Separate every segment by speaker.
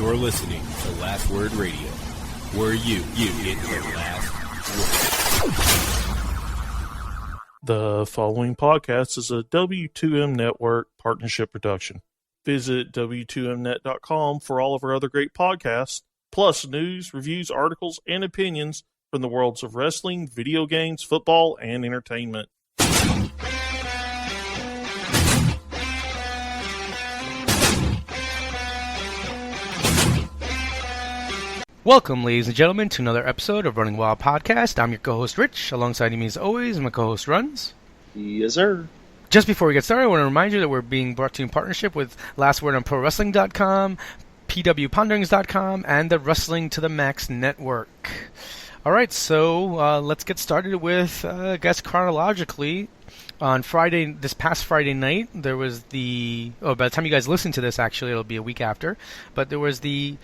Speaker 1: You're listening to Last Word Radio, where you get the last word.
Speaker 2: The following podcast is a W2M Network partnership production. Visit W2Mnet.com for all of our other great podcasts, plus news, reviews, articles, and opinions from the worlds of wrestling, video games, football, and entertainment.
Speaker 3: Welcome, ladies and gentlemen, to another episode of Running Wild Podcast. I'm your co-host, Rich. Alongside me, as always, my co-host, Runz.
Speaker 4: Yes, sir.
Speaker 3: Just before we get started, I want to remind you that we're being brought to you in partnership with Last Word on ProWrestling.com, PWPonderings.com, and the Wrestling to the Max Network. All right, so let's get started with, I guess, chronologically. On Friday, this past Friday night, there was by the time you guys listen to this, actually, it'll be a week after, but there was the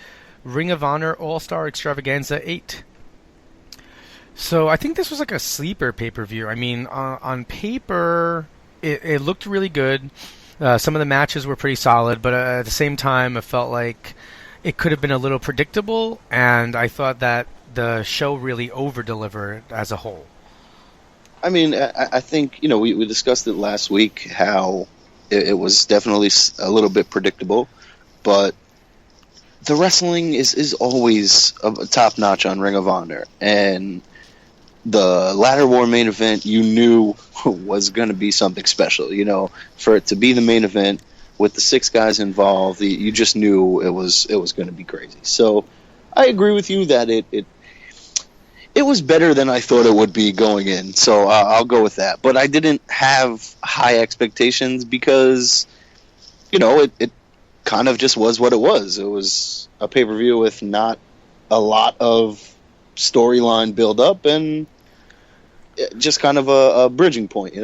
Speaker 3: Ring of Honor All Star Extravaganza 8. So I think this was like a sleeper pay-per-view. I mean, on paper, it looked really good. Some of the matches were pretty solid, but at the same time, it felt like it could have been a little predictable, and I thought that the show really over-delivered as a whole.
Speaker 4: I mean, I think, we discussed it last week, how it was definitely a little bit predictable, but the wrestling is always top-notch on Ring of Honor, and the Ladder War main event you knew was going to be something special. For it to be the main event with the 6 guys involved, you just knew it was going to be crazy. So I agree with you that it was better than I thought it would be going in, so I'll go with that. But I didn't have high expectations because, it kind of just was what it was. It was a pay-per-view with not a lot of storyline build-up and just kind of a bridging point,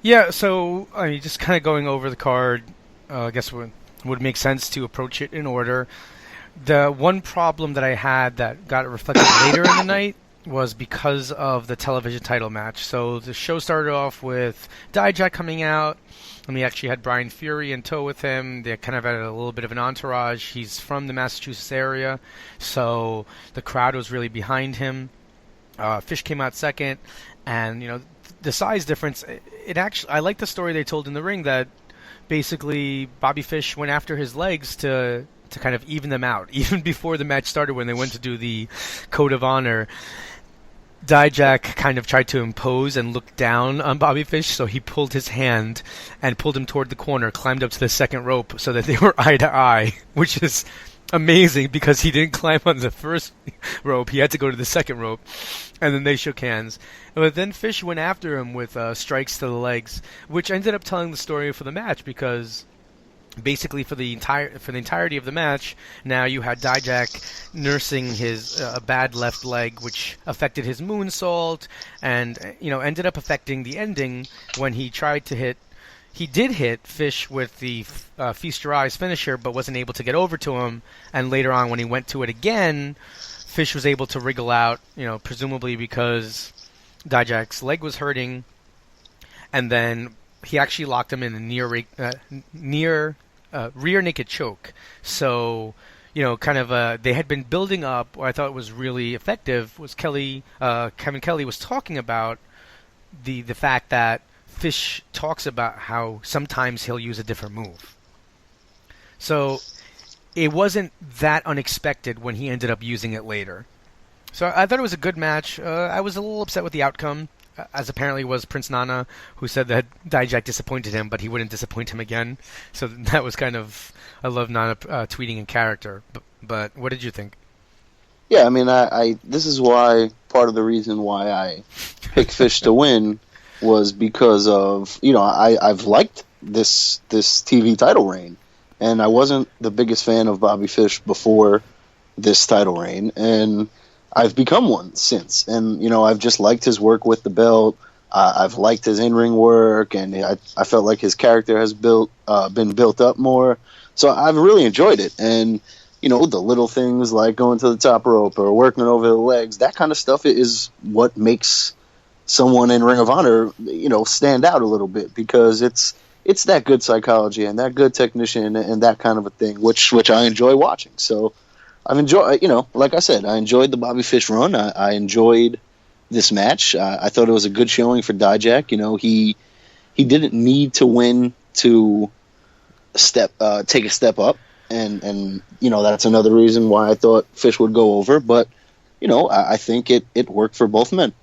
Speaker 3: Yeah, so just kind of going over the card, I guess would make sense to approach it in order. The one problem that I had that got reflected later in the night was because of the television title match. So the show started off with Dijak coming out, and we actually had Brian Fury in tow with him. They kind of had a little bit of an entourage. He's from the Massachusetts area, so the crowd was really behind him. Fish came out second, and the size difference. I like the story they told in the ring that basically Bobby Fish went after his legs to kind of even them out. Even before the match started, when they went to do the Code of Honor, Dijak kind of tried to impose and look down on Bobby Fish, so he pulled his hand and pulled him toward the corner, climbed up to the second rope so that they were eye to eye, which is amazing because he didn't climb on the first rope. He had to go to the second rope, and then they shook hands. But then Fish went after him with strikes to the legs, which ended up telling the story for the match because basically for the entirety of the match, now you had Dijak nursing his bad left leg, which affected his moonsault, and ended up affecting the ending when he tried to hit. He did hit Fish with the Feast Your Eyes finisher, but wasn't able to get over to him. And later on, when he went to it again, Fish was able to wriggle out, presumably because Dijak's leg was hurting, and then he actually locked him in the rear naked choke. So, they had been building up. What I thought was really effective was Kevin Kelly was talking about the fact that Fish talks about how sometimes he'll use a different move. So it wasn't that unexpected when he ended up using it later. So I thought it was a good match. I was a little upset with the outcome, as apparently was Prince Nana, who said that Dijak disappointed him, but he wouldn't disappoint him again. So that was kind of, I love Nana tweeting in character. But what did you think?
Speaker 4: Yeah, I mean, I this is why, part of the reason why I picked Fish to win was because of, I've liked this TV title reign, and I wasn't the biggest fan of Bobby Fish before this title reign, and I've become one since. And, I've just liked his work with the belt. I've liked his in-ring work, and I felt like his character has been built up more. So I've really enjoyed it. And, the little things like going to the top rope or working over the legs, that kind of stuff is what makes someone in Ring of Honor, stand out a little bit, because it's it's that good psychology and that good technician and that kind of a thing, which I enjoy watching. So I've enjoyed, like I said, I enjoyed the Bobby Fish run. I enjoyed this match. I thought it was a good showing for Dijak. He didn't need to win to take a step up, and that's another reason why I thought Fish would go over. But I think it worked for both men.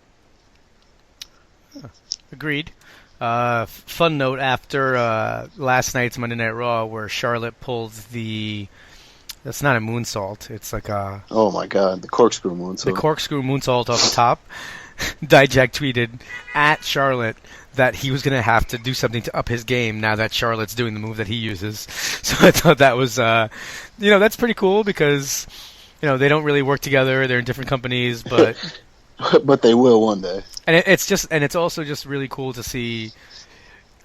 Speaker 3: Agreed. Fun note after last night's Monday Night Raw, where Charlotte pulls that's not a moonsault. It's like a...
Speaker 4: Oh, my God. The corkscrew moonsault.
Speaker 3: The corkscrew moonsault off the top. Dijak tweeted at Charlotte that he was going to have to do something to up his game now that Charlotte's doing the move that he uses. So I thought that was, that's pretty cool because, they don't really work together. They're in different companies, but...
Speaker 4: But they will one day.
Speaker 3: And it's also just really cool to see...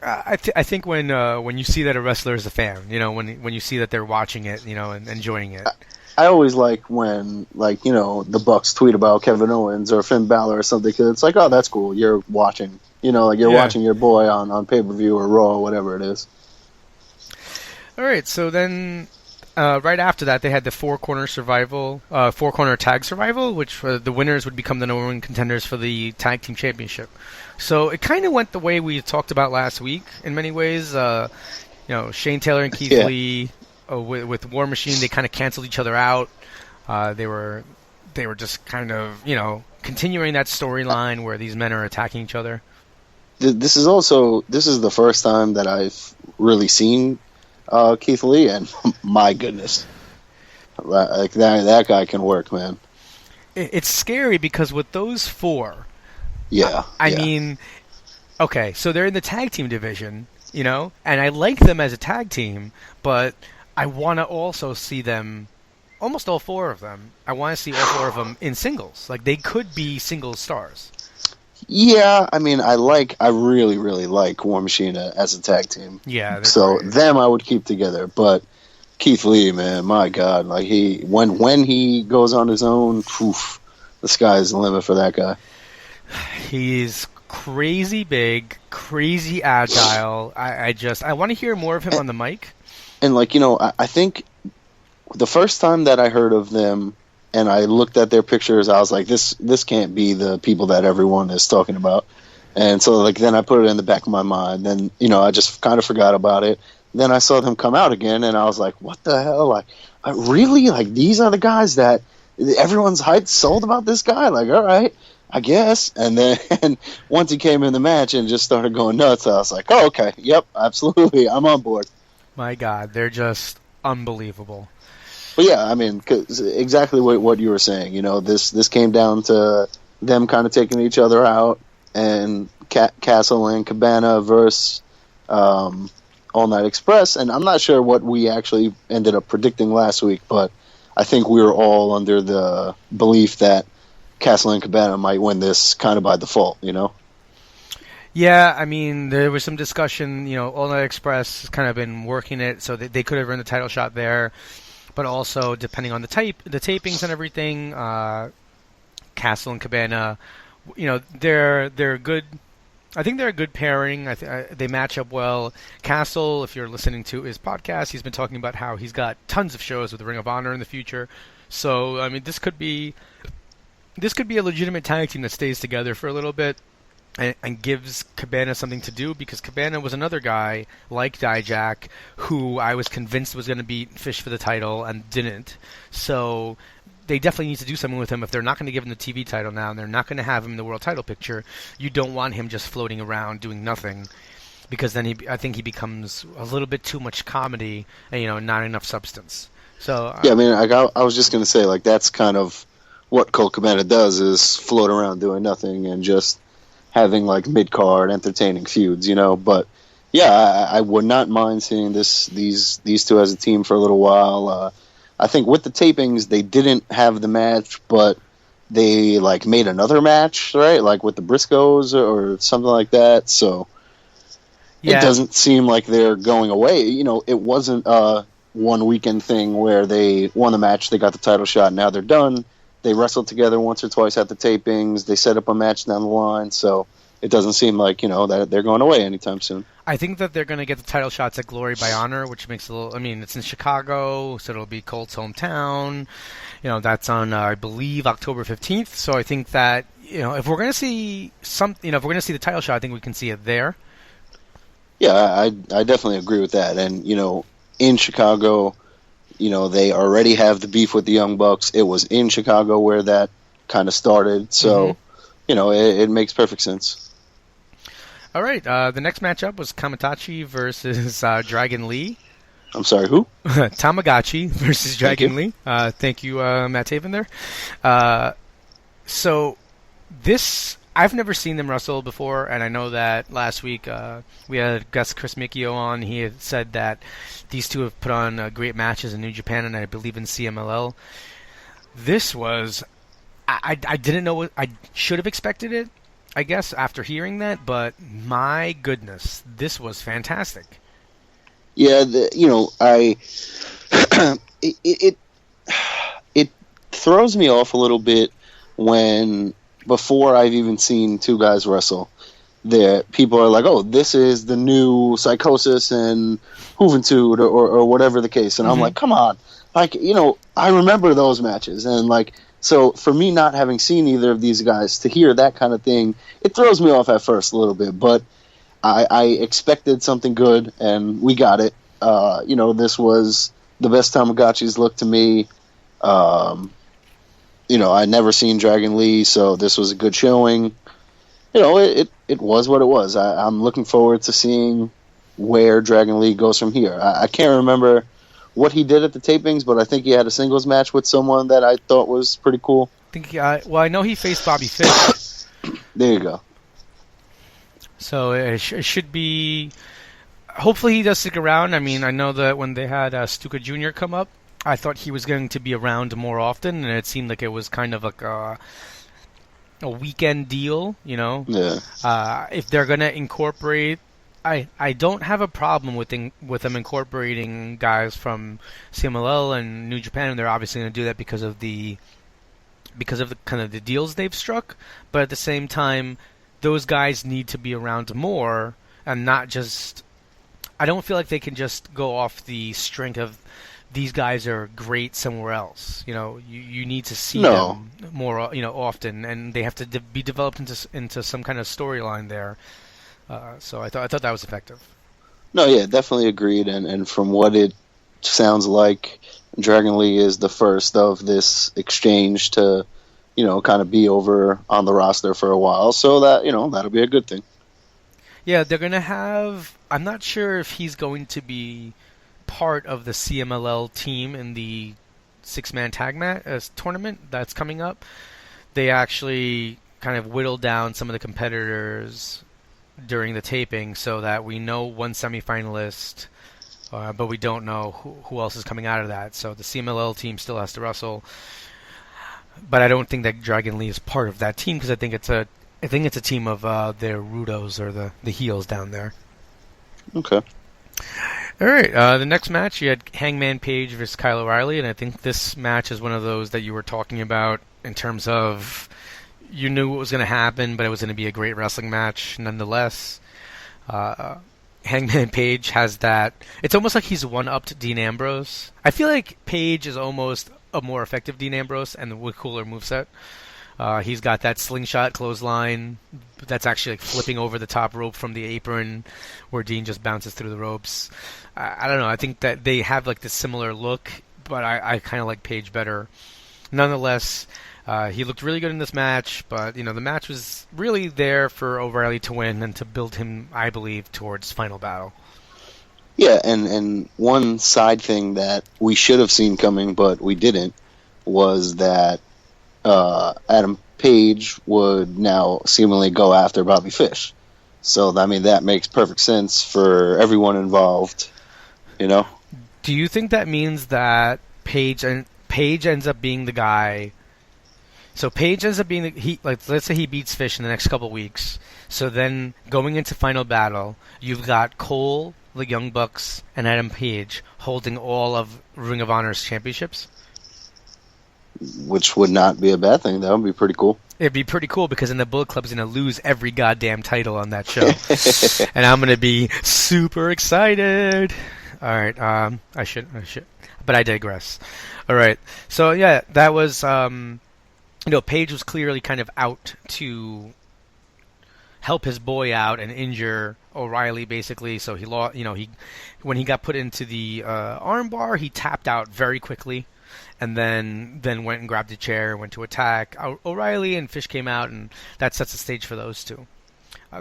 Speaker 3: I think when you see that a wrestler is a fan, when you see that they're watching it, and enjoying it.
Speaker 4: I always like when, the Bucks tweet about Kevin Owens or Finn Balor or something, because it's like, oh, that's cool. You're watching, watching your boy on pay-per-view or Raw or whatever it is.
Speaker 3: All right, so then right after that, they had the four-corner tag survival, which the winners would become the number one contenders for the tag team championship. So it kind of went the way we talked about last week in many ways. Shane Taylor and Keith Lee with War Machine, they kind of canceled each other out. They were just kind of continuing that storyline where these men are attacking each other.
Speaker 4: This is the first time that I've really seen Keith Lee, and my goodness, like that guy can work, man.
Speaker 3: It's scary because with those four.
Speaker 4: Yeah.
Speaker 3: I mean, okay, so they're in the tag team division, and I like them as a tag team, but I want to also see them, almost all four of them, I want to see all four of them in singles. Like, they could be single stars.
Speaker 4: Yeah, I mean, I really, really like War Machine as a tag team.
Speaker 3: Yeah.
Speaker 4: So
Speaker 3: great.
Speaker 4: Them I would keep together, but Keith Lee, man, my God, like when he goes on his own, the sky's the limit for that guy.
Speaker 3: He's crazy big, crazy agile. I want to hear more of him on the mic.
Speaker 4: And I think the first time that I heard of them and I looked at their pictures, I was like, this can't be the people that everyone is talking about. And so then I put it in the back of my mind. Then I just kind of forgot about it. Then I saw them come out again, and I was like, what the hell? Like, really? Like, these are the guys that everyone's hyped, sold about this guy? Like, all right, I guess. And then once he came in the match and just started going nuts, I was like, oh, okay, yep, absolutely, I'm on board.
Speaker 3: My God, they're just unbelievable.
Speaker 4: But yeah, I mean, 'cause exactly what you were saying. This came down to them kind of taking each other out, and Castle and Cabana versus All Night Express. And I'm not sure what we actually ended up predicting last week, but I think we were all under the belief that Castle and Cabana might win this kind of by default,
Speaker 3: Yeah, I mean, there was some discussion, All Night Express has kind of been working it, so they could have earned the title shot there. But also, depending on the tapings and everything, Castle and Cabana, they're good. I think they're a good pairing. They match up well. Castle, if you're listening to his podcast, he's been talking about how he's got tons of shows with the Ring of Honor in the future. So, I mean, this could be a legitimate tag team that stays together for a little bit and gives Cabana something to do, because Cabana was another guy like Dijak who I was convinced was going to beat Fish for the title and didn't. So they definitely need to do something with him. If they're not going to give him the TV title now and they're not going to have him in the world title picture, you don't want him just floating around doing nothing, because then I think he becomes a little bit too much comedy and not enough substance. So
Speaker 4: yeah, I mean, I was just going to say, like, that's kind of what Colt Cabana does, is float around doing nothing and just having like mid-card entertaining feuds, but yeah, I would not mind seeing these two as a team for a little while. I think with the tapings they didn't have the match, but they like made another match, right? Like with the Briscoes or something like that. So yeah. It doesn't seem like they're going away. It wasn't a one weekend thing where they won the match, they got the title shot, now they're done. They wrestled together once or twice at the tapings. They set up a match down the line. So it doesn't seem like, that they're going away anytime soon.
Speaker 3: I think that they're going to get the title shots at Glory by Honor, which makes a little... I mean, it's in Chicago, so it'll be Colt's hometown. That's on, I believe, October 15th. So I think that, if we're going to see if we're going to see the title shot, I think we can see it there.
Speaker 4: Yeah, I definitely agree with that. And, in Chicago, they already have the beef with the Young Bucks. It was in Chicago where that kind of started. So, it makes perfect sense.
Speaker 3: All right. The next matchup was Kamatachi versus Dragon Lee.
Speaker 4: I'm sorry, who?
Speaker 3: Tamagotchi versus Dragon Lee. Thank you, Matt Taven there. So this, I've never seen them wrestle before, and I know that last week we had guest Chris Mikio on. He had said that these two have put on great matches in New Japan, and I believe in CMLL. This was, I didn't know what, I should have expected it, I guess, after hearing that, but my goodness, this was fantastic.
Speaker 4: Yeah, it throws me off a little bit when, before I've even seen two guys wrestle, that people are like, oh, this is the new Psychosis and Juventud or whatever the case. And I'm like, come on. Like, I remember those matches. And, like, so for me not having seen either of these guys, to hear that kind of thing, it throws me off at first a little bit. But I expected something good, and we got it. This was the best Tamagotchis looked to me. I'd never seen Dragon Lee, so this was a good showing. It was what it was. I'm looking forward to seeing where Dragon Lee goes from here. I can't remember what he did at the tapings, but I think he had a singles match with someone that I thought was pretty cool.
Speaker 3: I know he faced Bobby Fish.
Speaker 4: There you go.
Speaker 3: So it should be... Hopefully he does stick around. I mean, I know that when they had Stuka Jr. come up, I thought he was going to be around more often, and it seemed like it was kind of like a weekend deal,
Speaker 4: Yeah.
Speaker 3: If they're going to incorporate... I don't have a problem with them incorporating guys from CMLL and New Japan, and they're obviously going to do that because of the kind of the deals they've struck. But at the same time, those guys need to be around more, and not just... I don't feel like they can just go off the strength of these guys are great somewhere else. You need to see them more, often, and they have to be developed into some kind of storyline there. So I thought that was effective.
Speaker 4: No, yeah, definitely agreed. And from what it sounds like, Dragon Lee is the first of this exchange to, kind of be over on the roster for a while. So that, that'll be a good thing.
Speaker 3: Yeah, they're going to have... I'm not sure if he's going to be part of the CMLL team in the six-man tag match tournament that's coming up. They actually kind of whittled down some of the competitors during the taping so that we know one semifinalist, but we don't know who else is coming out of that. So the CMLL team still has to wrestle. But I don't think that Dragon Lee is part of that team because I think it's a team of their Rudos or the heels down there.
Speaker 4: Okay.
Speaker 3: All right. The next match, you had Hangman Page versus Kyle O'Reilly, and I think this match is one of those that you were talking about in terms of you knew what was going to happen, but it was going to be a great wrestling match nonetheless. Hangman Page has that. It's almost like he's one-upped Dean Ambrose. I feel like Page is almost a more effective Dean Ambrose and with cooler moveset. He's got that slingshot clothesline that's actually like flipping over the top rope from the apron where Dean just bounces through the ropes. I don't know. I think that they have like this similar look, but I kind of like Page better. Nonetheless, he looked really good in this match, but the match was really there for O'Reilly to win and to build him, I believe, towards Final Battle.
Speaker 4: Yeah, and one side thing that we should have seen coming, but we didn't, was that Adam Page would now seemingly go after Bobby Fish. So, I mean, that makes perfect sense for everyone involved, Do
Speaker 3: you think that means that Page ends up being the guy... So Page ends up being let's say he beats Fish in the next couple weeks. So then going into Final Battle, you've got Cole, the Young Bucks, and Adam Page holding all of Ring of Honor's championships.
Speaker 4: Which would not be a bad thing. That would be pretty cool.
Speaker 3: It'd be pretty cool because then the Bullet Club's going to lose every goddamn title on that show. And I'm going to be super excited. All right, I should, but I digress. All right, so yeah, that was, Page was clearly kind of out to help his boy out and injure O'Reilly, basically. So he lost, when he got put into the armbar, he tapped out very quickly, and then went and grabbed a chair, went to attack O'Reilly, and Fish came out, and that sets the stage for those two.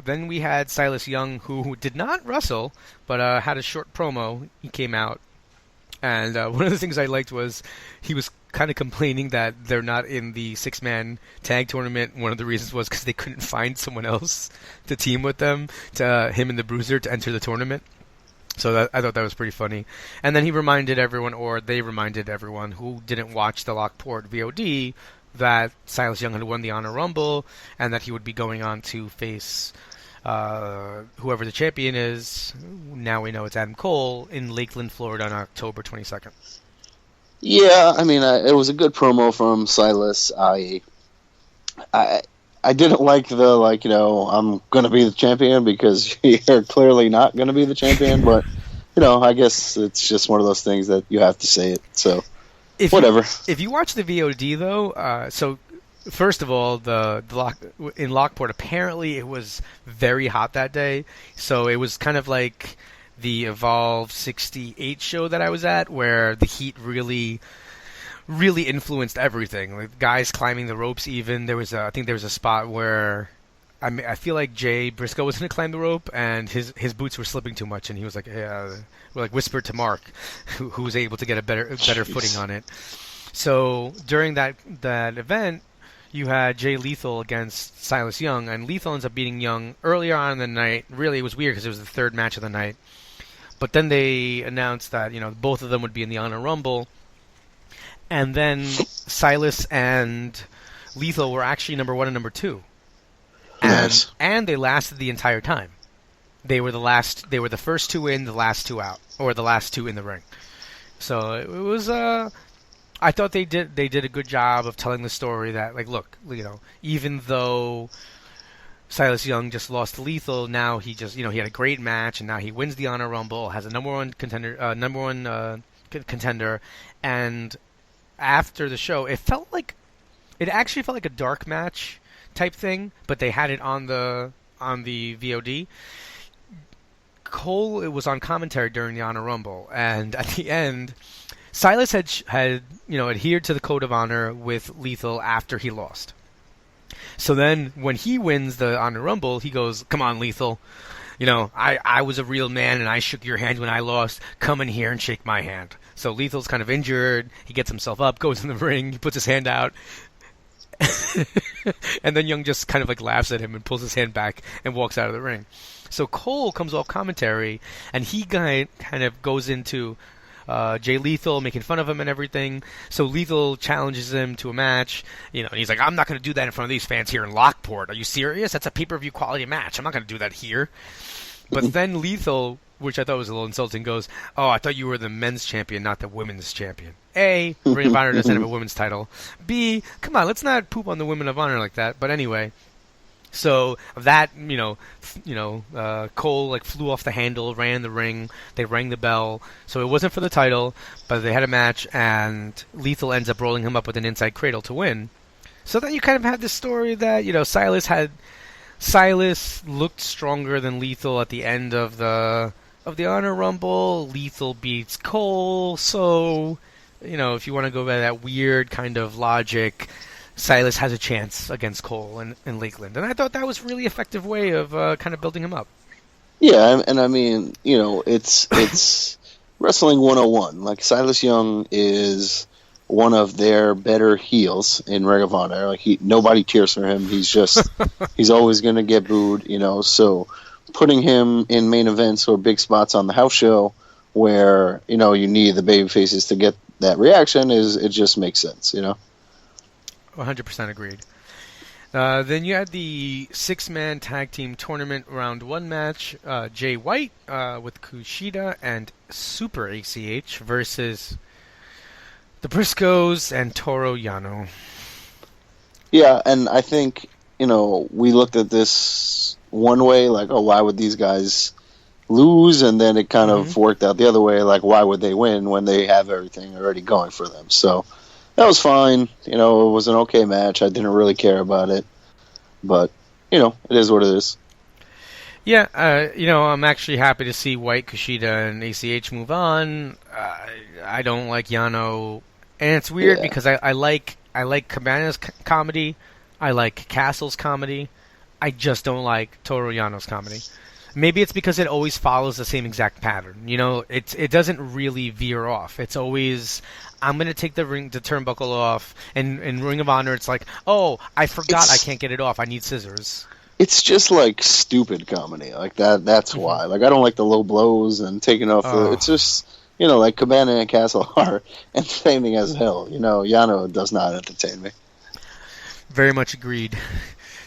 Speaker 3: Then we had Silas Young, who did not wrestle, but had a short promo. He came out, and one of the things I liked was he was kind of complaining that they're not in the six-man tag tournament. One of the reasons was because they couldn't find someone else to team with them, him and the Bruiser, to enter the tournament. So I thought that was pretty funny. And then he reminded everyone, or they reminded everyone who didn't watch the Lockport VOD, that Silas Young had won the Honor Rumble, and that he would be going on to face whoever the champion is. Now we know it's Adam Cole in Lakeland, Florida on October 22nd.
Speaker 4: Yeah, I mean, it was a good promo from Silas. I didn't like the, I'm going to be the champion because you're clearly not going to be the champion, but, I guess it's just one of those things that you have to say it, so whatever.
Speaker 3: If you watch the VOD, though, so first of all, in Lockport, apparently it was very hot that day, so it was kind of like the Evolve 68 show that I was at, where the heat really influenced everything. Like guys climbing the ropes. Even I think there was a spot where I feel like Jay Briscoe was going to climb the rope, and his boots were slipping too much, and he was like, whispered to Mark, who was able to get a better footing on it. So during that event, you had Jay Lethal against Silas Young, and Lethal ends up beating Young earlier on in the night. Really, it was weird because it was the third match of the night. But then they announced that, both of them would be in the Honor Rumble. And then Silas and Lethal were actually number 1 and number 2.
Speaker 4: Nice.
Speaker 3: And they lasted the entire time. They were the first 2 in, the last 2 out, or the last 2 in the ring. So it was I thought they did a good job of telling the story that, look, even though Silas Young just lost to Lethal, now he just, he had a great match, and now he wins the Honor Rumble, has a number one contender, and after the show, it actually felt like a dark match type thing, but they had it on the VOD. Cole, it was on commentary during the Honor Rumble, and at the end, Silas had adhered to the code of honor with Lethal after he lost. So then, when he wins the Honor Rumble, he goes, "Come on, Lethal. I was a real man, and I shook your hand when I lost. Come in here and shake my hand." So Lethal's kind of injured. He gets himself up, goes in the ring, he puts his hand out. And then Young just kind of laughs at him and pulls his hand back and walks out of the ring. So Cole comes off commentary, and he kind of goes into Jay Lethal, making fun of him and everything. So Lethal challenges him to a match, and he's like, "I'm not going to do that in front of these fans here in Lockport. Are you serious? That's a pay-per-view quality match. I'm not going to do that here." But then Lethal, which I thought was a little insulting, goes, "Oh, I thought you were the men's champion, not the women's champion. A, Ring of Honor doesn't have a women's title. B, come on, let's not poop on the Women of Honor like that." But anyway, so that, Cole flew off the handle, ran in the ring, they rang the bell. So it wasn't for the title, but they had a match, and Lethal ends up rolling him up with an inside cradle to win. So then you kind of had this story that, Silas looked stronger than Lethal at the end of the Honor Rumble. Lethal beats Cole, so, if you want to go by that weird kind of logic, Silas has a chance against Cole in Lakeland. And I thought that was a really effective way of kind of building him up.
Speaker 4: Yeah, and I mean, it's Wrestling 101. Silas Young is one of their better heels in Ring of Honor. Nobody cheers for him. He's just, he's always going to get booed, so putting him in main events or big spots on the house show where, you need the baby faces to get that reaction it just makes sense,
Speaker 3: 100% agreed. Then you had the 6-man tag team tournament round 1 match. Jay White with Kushida and Super ACH versus the Briscoes and Toru Yano.
Speaker 4: Yeah, and I think, we looked at this one way, like, oh, why would these guys lose? And then it kind of worked out the other way, like, why would they win when they have everything already going for them? So that was fine. It was an okay match. I didn't really care about it. But, it is what it is.
Speaker 3: Yeah, I'm actually happy to see White, Kushida, and ACH move on. I don't like Yano, and it's weird because I like Cabana's comedy, I like Castle's comedy, I just don't like Toru Yano's comedy. Maybe it's because it always follows the same exact pattern. It doesn't really veer off. It's always, I'm going to take the turnbuckle off, and in Ring of Honor it's like, oh, I forgot I can't get it off, I need scissors.
Speaker 4: It's just like stupid comedy, like that. That's why. Like, I don't like the low blows and taking off. It's just, like Cabana and Castle are entertaining as hell. Yano does not entertain me.
Speaker 3: Very much agreed.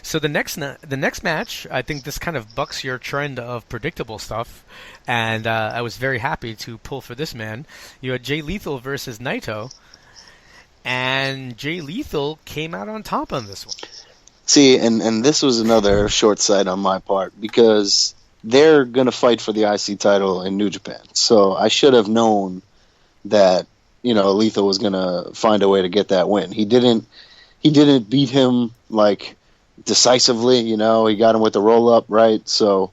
Speaker 3: So the next match, I think this kind of bucks your trend of predictable stuff, and I was very happy to pull for this man. You had Jay Lethal versus Naito, and Jay Lethal came out on top on this one.
Speaker 4: See, and this was another short sight on my part, because they're going to fight for the IC title in New Japan. So I should have known that, Lethal was going to find a way to get that win. He didn't beat him, like, decisively, he got him with the roll-up, right? So,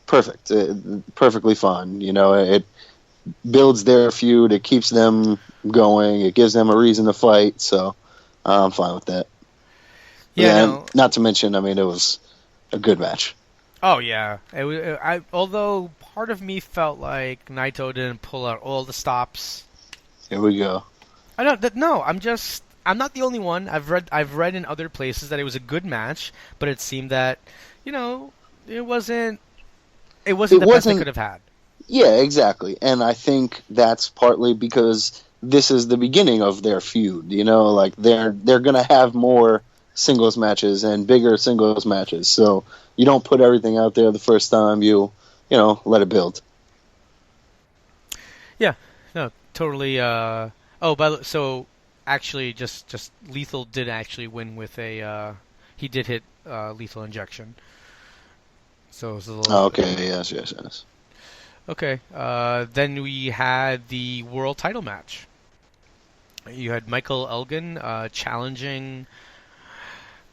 Speaker 4: perfect. Perfectly fine. It builds their feud. It keeps them going. It gives them a reason to fight. So, I'm fine with that.
Speaker 3: Yeah,
Speaker 4: and not to mention, it was a good match.
Speaker 3: Oh yeah, although part of me felt like Naito didn't pull out all the stops.
Speaker 4: Here we go.
Speaker 3: I don't. No, I'm not the only one. I've read in other places that it was a good match, but it seemed that it wasn't the best they could have had.
Speaker 4: Yeah, exactly, and I think that's partly because this is the beginning of their feud. Like they're gonna have more singles matches and bigger singles matches, so you don't put everything out there the first time. You let it build. Yeah,
Speaker 3: no, totally. So actually, just Lethal did actually win with a. He did hit lethal injection. So it was a little.
Speaker 4: Okay. Yes.
Speaker 3: Okay. Then we had the world title match. You had Michael Elgin challenging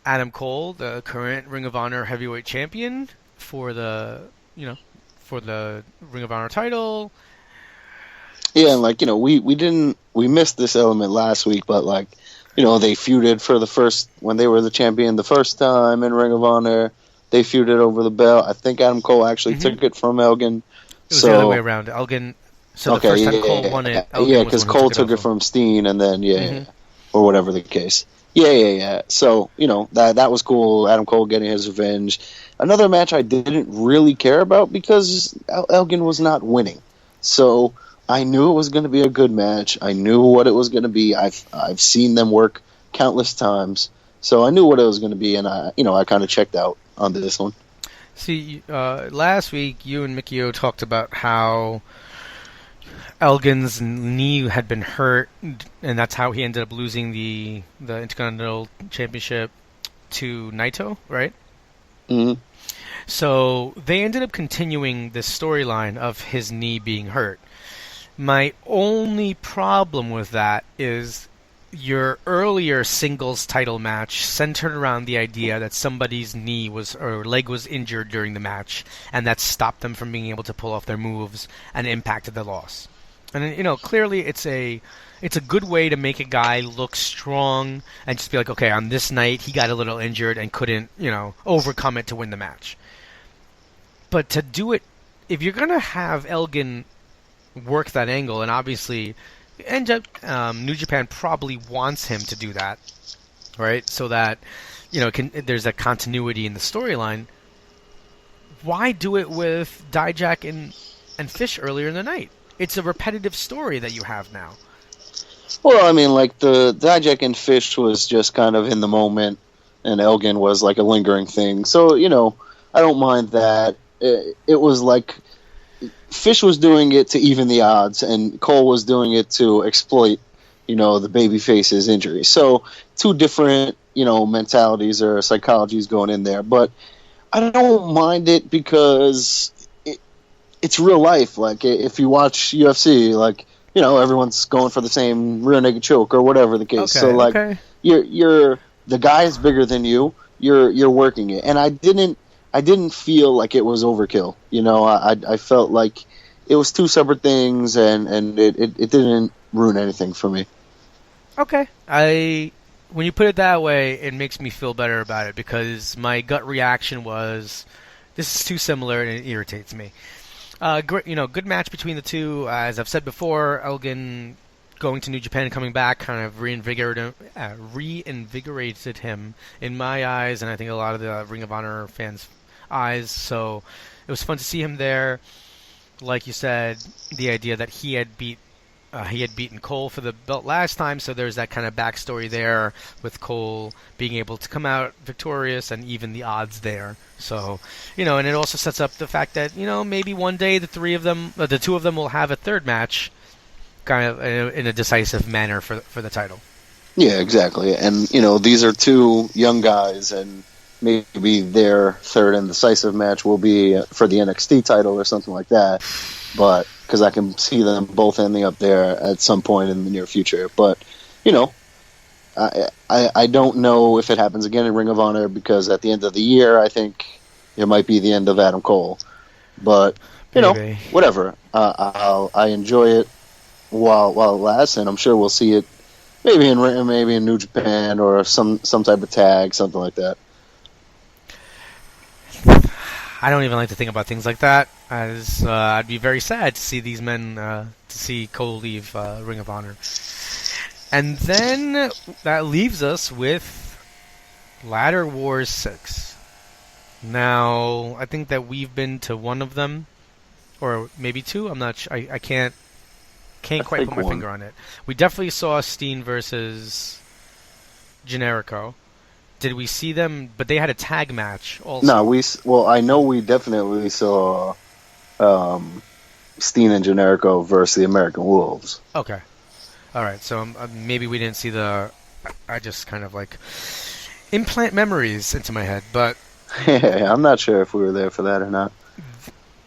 Speaker 3: Adam Cole, the current Ring of Honor heavyweight champion, for the Ring of Honor title.
Speaker 4: Yeah, and we missed this element last week, but they feuded for when they were the champion the first time in Ring of Honor. They feuded over the belt. I think Adam Cole actually took it from Elgin.
Speaker 3: It was the other way around. Elgin. So the first time Cole won it, Elgin
Speaker 4: because Cole took it from Steen, and then or whatever the case. Yeah. So, that was cool. Adam Cole getting his revenge. Another match I didn't really care about because Elgin was not winning. So I knew it was going to be a good match. I knew what it was going to be. I've seen them work countless times. So I knew what it was going to be, and I kind of checked out on this one.
Speaker 3: See, last week you and Mikio talked about how Elgin's knee had been hurt, and that's how he ended up losing the Intercontinental Championship to Naito, right?
Speaker 4: Mm-hmm.
Speaker 3: So they ended up continuing this storyline of his knee being hurt. My only problem with that is your earlier singles title match centered around the idea that somebody's knee or leg was injured during the match, and that stopped them from being able to pull off their moves and impacted the loss. And clearly it's a good way to make a guy look strong and just be like, okay, on this night he got a little injured and couldn't, overcome it to win the match. But to do it, if you're gonna have Elgin work that angle, and obviously, New Japan probably wants him to do that, right? So that there's a continuity in the storyline. Why do it with Dijak and Fish earlier in the night? It's a repetitive story that you have now.
Speaker 4: Well, the Dijak and Fish was just kind of in the moment, and Elgin was like a lingering thing. So, I don't mind that. It was like Fish was doing it to even the odds, and Cole was doing it to exploit, the babyface's injury. So, two different mentalities or psychologies going in there. But I don't mind it because it's real life. Like, if you watch UFC, like, everyone's going for the same rear naked choke or whatever the case. So, like, you're the guy is bigger than you. You're working it, and I didn't feel like it was overkill. I felt like it was two separate things, and it didn't ruin anything for me.
Speaker 3: Okay. When you put it that way, it makes me feel better about it, because my gut reaction was, this is too similar and it irritates me. Great, good match between the two. As I've said before, Elgin going to New Japan and coming back kind of reinvigorated him in my eyes, and I think a lot of the Ring of Honor fans' eyes. So it was fun to see him there. Like you said, the idea that he had beaten Cole for the belt last time, so there's that kind of backstory there with Cole being able to come out victorious and even the odds there. So, and it also sets up the fact that, maybe one day the two of them will have a third match kind of in a decisive manner for the title.
Speaker 4: Yeah, exactly. And, these are two young guys, and maybe their third and decisive match will be for the NXT title or something like that. But because I can see them both ending up there at some point in the near future. But, I don't know if it happens again in Ring of Honor, because at the end of the year, I think it might be the end of Adam Cole. But, whatever. I enjoy it while it lasts, and I'm sure we'll see it maybe in New Japan or some type of tag, something like that.
Speaker 3: I don't even like to think about things like that, as I'd be very sad to see these men, to see Cole leave Ring of Honor. And then that leaves us with Ladder Wars 6. Now, I think that we've been to one of them, or maybe two. I'm not sure. I can't quite put my finger on it. We definitely saw Steen versus Generico. Did we see them? But they had a tag match also.
Speaker 4: No, I know we definitely saw Steen and Generico versus the American Wolves.
Speaker 3: Okay. All right. So maybe we didn't see the... I just kind of like implant memories into my head, but...
Speaker 4: Yeah, I'm not sure if we were there for that or not.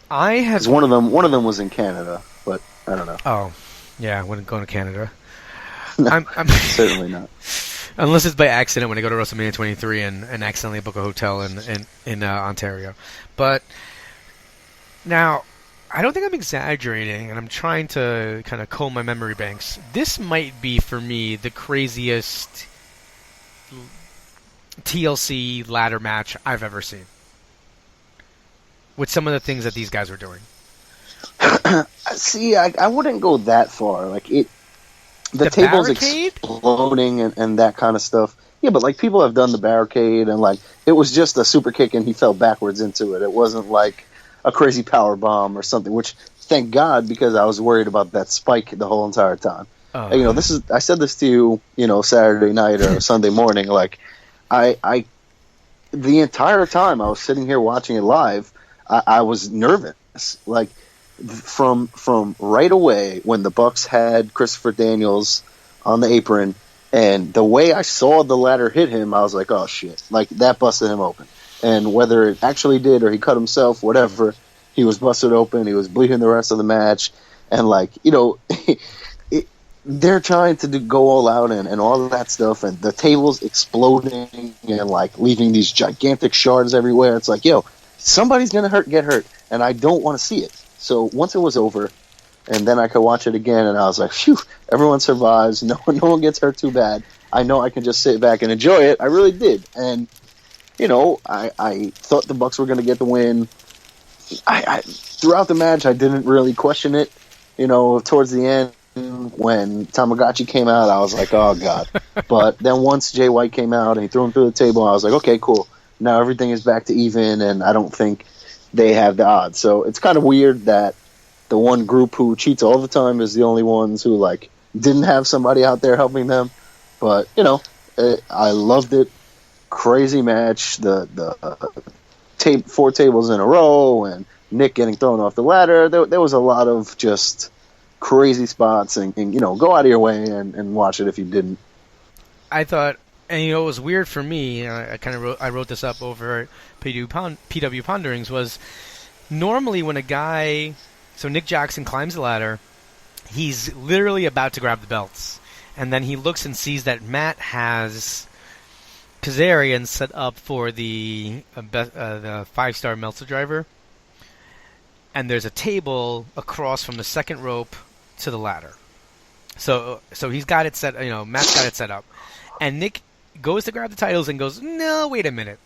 Speaker 3: I have...
Speaker 4: 'Cause one of them was in Canada, but I don't know.
Speaker 3: Oh, yeah, I wouldn't go to Canada.
Speaker 4: No,
Speaker 3: I'm
Speaker 4: certainly not.
Speaker 3: Unless it's by accident when I go to WrestleMania 23 and accidentally book a hotel in Ontario. But now, I don't think I'm exaggerating, and I'm trying to kind of comb my memory banks. This might be, for me, the craziest TLC ladder match I've ever seen, with some of the things that these guys were doing.
Speaker 4: See, I wouldn't go that far. Like, the table's
Speaker 3: barricade?
Speaker 4: Exploding and that kind of stuff. Yeah, but like, people have done the barricade, and like, it was just a super kick and he fell backwards into it. It wasn't like a crazy power bomb or something, which, thank God, because I was worried about that spike the whole entire time. And, I said this to you, Saturday night or Sunday morning. Like, the entire time I was sitting here watching it live, I was nervous. Like, from right away when the Bucks had Christopher Daniels on the apron, and the way I saw the ladder hit him, I was like, oh shit, like, that busted him open. And whether it actually did or he cut himself, whatever, he was busted open, he was bleeding the rest of the match, and like, they're trying to go all out and all that stuff, and the table's exploding and like leaving these gigantic shards everywhere. It's like, somebody's gonna get hurt, and I don't want to see it. So once it was over, and then I could watch it again, and I was like, phew, everyone survives. No one gets hurt too bad. I know I can just sit back and enjoy it. I really did. And, I thought the Bucks were going to get the win. I throughout the match, I didn't really question it. Towards the end, when Tamagotchi came out, I was like, oh, God. But then once Jay White came out and he threw him through the table, I was like, okay, cool. Now everything is back to even, and I don't think they have the odds. So it's kind of weird that the one group who cheats all the time is the only ones who like didn't have somebody out there helping them. But I loved it. Crazy match. The 4 tables in a row, and Nick getting thrown off the ladder. There was a lot of just crazy spots, and go out of your way and watch it if you didn't.
Speaker 3: I thought And it was weird for me. I wrote this up over at PW Ponderings. Was normally when a guy, so Nick Jackson climbs the ladder, he's literally about to grab the belts, and then he looks and sees that Matt has Kazarian set up for the 5-star Meltzer driver, and there's a table across from the second rope to the ladder. So he's got it set. Matt's got it set up, and Nick goes to grab the titles and goes, no, wait a minute.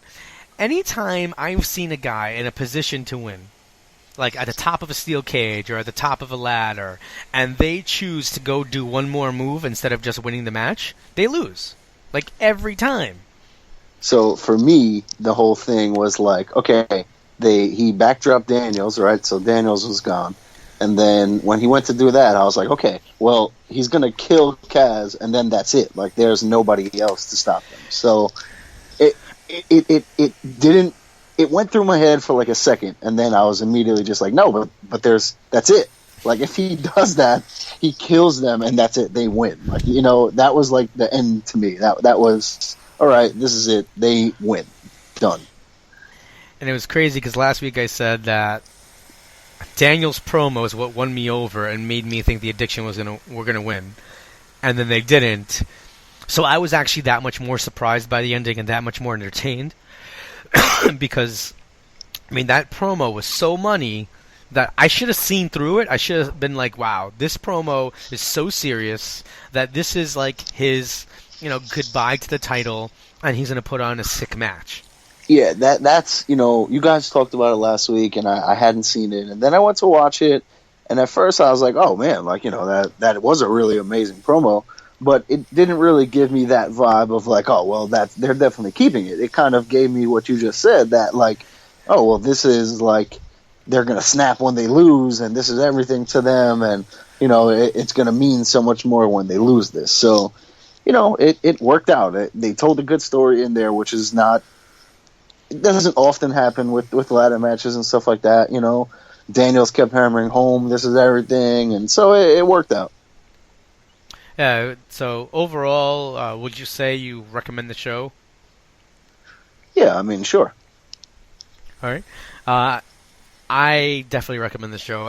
Speaker 3: Anytime I've seen a guy in a position to win, like at the top of a steel cage or at the top of a ladder, and they choose to go do one more move instead of just winning the match, they lose. Like every time.
Speaker 4: So for me, the whole thing was like, okay, he backdropped Daniels, right? So Daniels was gone. And then when he went to do that, I was like, okay, well, he's going to kill Kaz, and then that's it. Like, there's nobody else to stop him. So it didn't. It went through my head for like a second, and then I was immediately just like, no, but that's it. Like, if he does that, he kills them, and that's it. They win. Like, that was like the end to me. That was, all right, this is it. They win. Done.
Speaker 3: And it was crazy because last week I said that Daniel's promo is what won me over and made me think the Addiction were gonna win, and then they didn't. So I was actually that much more surprised by the ending and that much more entertained because, that promo was so money that I should have seen through it. I should have been like, wow, this promo is so serious that this is like his, goodbye to the title, and he's gonna put on a sick match.
Speaker 4: Yeah, that's, you guys talked about it last week, and I hadn't seen it. And then I went to watch it, and at first I was like, oh, man, that was a really amazing promo. But it didn't really give me that vibe of like, oh, well, they're definitely keeping it. It kind of gave me what you just said, that like, oh, well, this is like they're going to snap when they lose, and this is everything to them, and, it's going to mean so much more when they lose this. So, it worked out. They told a good story in there, which is not... It doesn't often happen with ladder matches and stuff like that, Daniels kept hammering home, this is everything, and so it worked out.
Speaker 3: Yeah, so overall, would you say you recommend the show?
Speaker 4: Yeah, sure.
Speaker 3: All right. I definitely recommend the show.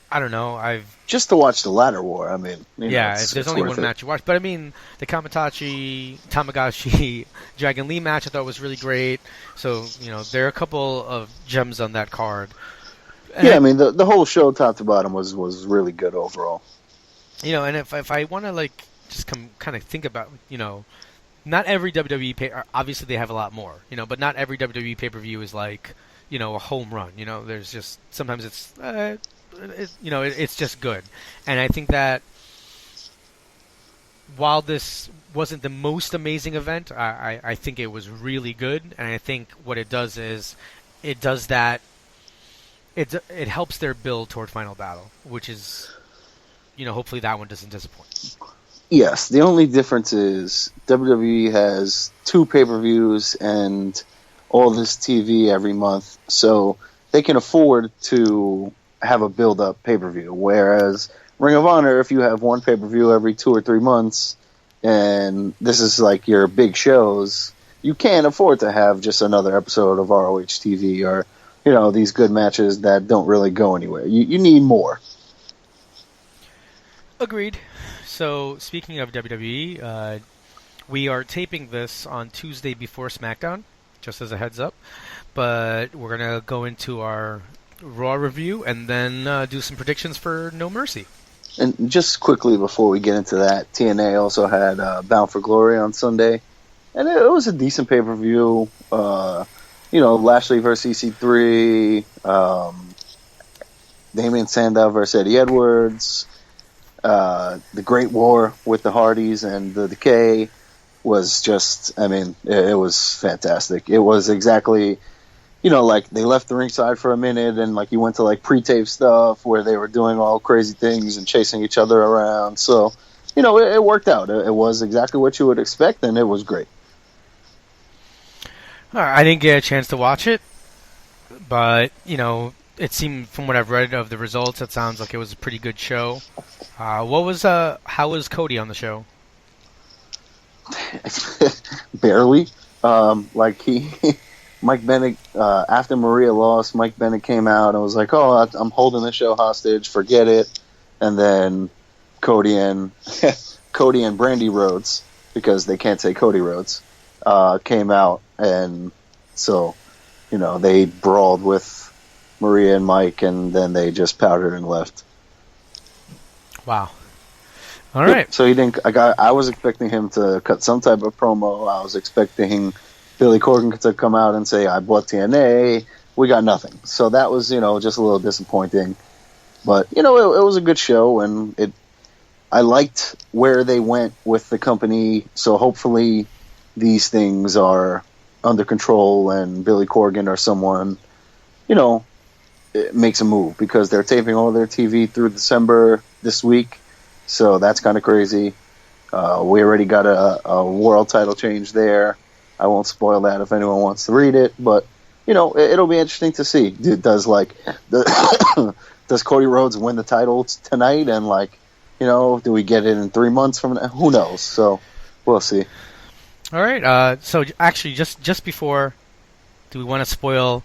Speaker 3: I don't know,
Speaker 4: just to watch the ladder war,
Speaker 3: if there's only one match you watch. But the Tamagotchi Dragon Lee match I thought was really great. So, there are a couple of gems on that card. And
Speaker 4: the whole show top to bottom was really good overall.
Speaker 3: And if I want to just kind of think about, not every WWE obviously they have a lot more, but not every WWE pay-per-view is like, a home run. There's just sometimes it's just good. And I think that while this wasn't the most amazing event, I think it was really good. And I think what it does is it helps their build toward Final Battle, which is, hopefully that one doesn't disappoint.
Speaker 4: Yes, the only difference is WWE has 2 pay-per-views and all this TV every month, so they can afford to have a build-up pay-per-view, whereas Ring of Honor, if you have one pay-per-view every 2 or 3 months, and this is like your big shows, you can't afford to have just another episode of ROH TV or, these good matches that don't really go anywhere. You need more.
Speaker 3: Agreed. So, speaking of WWE, we are taping this on Tuesday before SmackDown, just as a heads up, but we're going to go into our Raw review and then do some predictions for No Mercy.
Speaker 4: And just quickly before we get into that, TNA also had Bound for Glory on Sunday, and it was a decent pay-per-view. Lashley versus EC3, Damian Sandow versus Eddie Edwards, the Great War with the Hardys and the Decay was just, it was fantastic. It was exactly... they left the ringside for a minute and, you went to, pre-tape stuff where they were doing all crazy things and chasing each other around. So, it worked out. It was exactly what you would expect, and it was great.
Speaker 3: All right, I didn't get a chance to watch it, but, it seemed, from what I've read of the results, it sounds like it was a pretty good show. How was Cody on the show?
Speaker 4: barely. Mike Bennett, after Maria lost, Mike Bennett came out and was like, "Oh, I'm holding the show hostage. Forget it." And then Cody and Brandy Rhodes, because they can't say Cody Rhodes, came out, and so they brawled with Maria and Mike, and then they just powdered and left.
Speaker 3: Wow. All right.
Speaker 4: So he didn't. I was expecting him to cut some type of promo. I was expecting Billy Corgan to come out and say, "I bought TNA." We got nothing. So that was, just a little disappointing. But it was a good show, and I liked where they went with the company. So hopefully these things are under control, and Billy Corgan or someone, it makes a move, because they're taping all their TV through December this week. So that's kind of crazy. We already got a world title change there. I won't spoil that if anyone wants to read it, but it'll be interesting to see. Does Cody Rhodes win the title tonight, and do we get it in 3 months from now? Who knows? So we'll see.
Speaker 3: All right. So actually, just before, do we want to spoil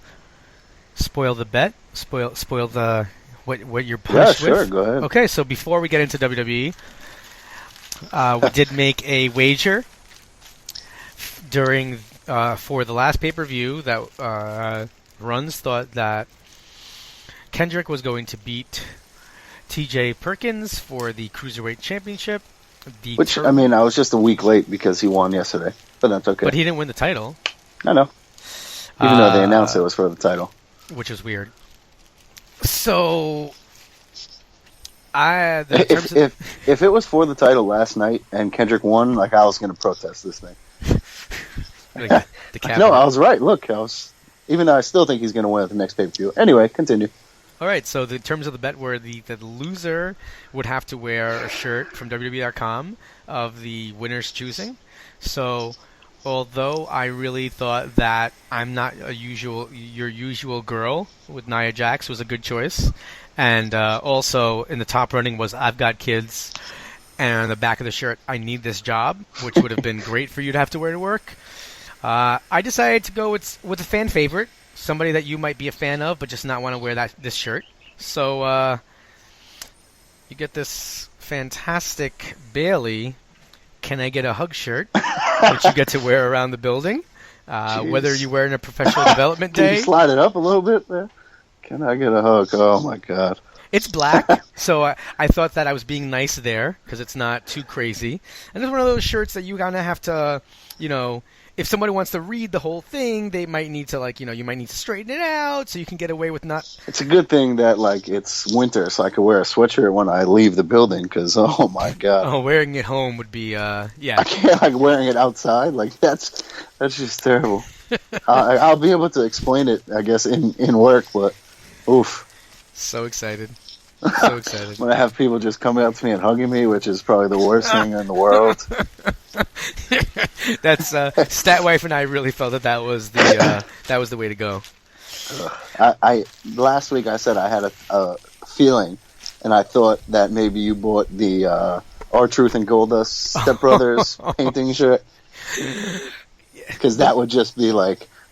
Speaker 3: the bet? Spoil the what you're punished with?
Speaker 4: Yeah, sure. Go ahead.
Speaker 3: Okay. So before we get into WWE, we did make a wager during for the last pay-per-view that Runz thought that Kendrick was going to beat TJ Perkins for the Cruiserweight Championship.
Speaker 4: I was just a week late because he won yesterday, but that's okay.
Speaker 3: But he didn't win the title.
Speaker 4: I know. Even though they announced it was for the title.
Speaker 3: Which is weird. So,
Speaker 4: if it was for the title last night and Kendrick won, I was going to protest this thing. No, I was right. Look, even though I still think he's going to win at the next pay-per-view. Anyway, continue.
Speaker 3: All right, so the terms of the bet were the loser would have to wear a shirt from WWE.com of the winner's choosing. So, although I really thought that I'm not your usual girl with Nia Jax was a good choice, and also in the top running was I've got kids, and on the back of the shirt I need this job, which would have been great for you to have to wear to work. I decided to go with a fan favorite. Somebody that you might be a fan of, but just not want to wear this shirt. So you get this fantastic Bailey "Can I Get a Hug" shirt, which you get to wear around the building, whether you're wearing a professional development day.
Speaker 4: Can you slide it up a little bit there? Can I get a hug? Oh my God!
Speaker 3: It's black, so I thought that I was being nice there because it's not too crazy. And it's one of those shirts that you kind of have to, if somebody wants to read the whole thing, they might need to, you might need to straighten it out so you can get away with not...
Speaker 4: It's a good thing that, it's winter, so I could wear a sweatshirt when I leave the building, because, oh, my God.
Speaker 3: Oh, wearing it home would be, yeah.
Speaker 4: I can't, wearing it outside. That's just terrible. I'll be able to explain it, I guess, in work, but, oof.
Speaker 3: So excited. So excited.
Speaker 4: When I have people just coming up to me and hugging me, which is probably the worst thing in the world.
Speaker 3: That's Statwife and I really felt that was the way to go.
Speaker 4: I last week I said I had a feeling, and I thought that maybe you bought the R-Truth and Goldust Stepbrothers painting shirt, because that would just be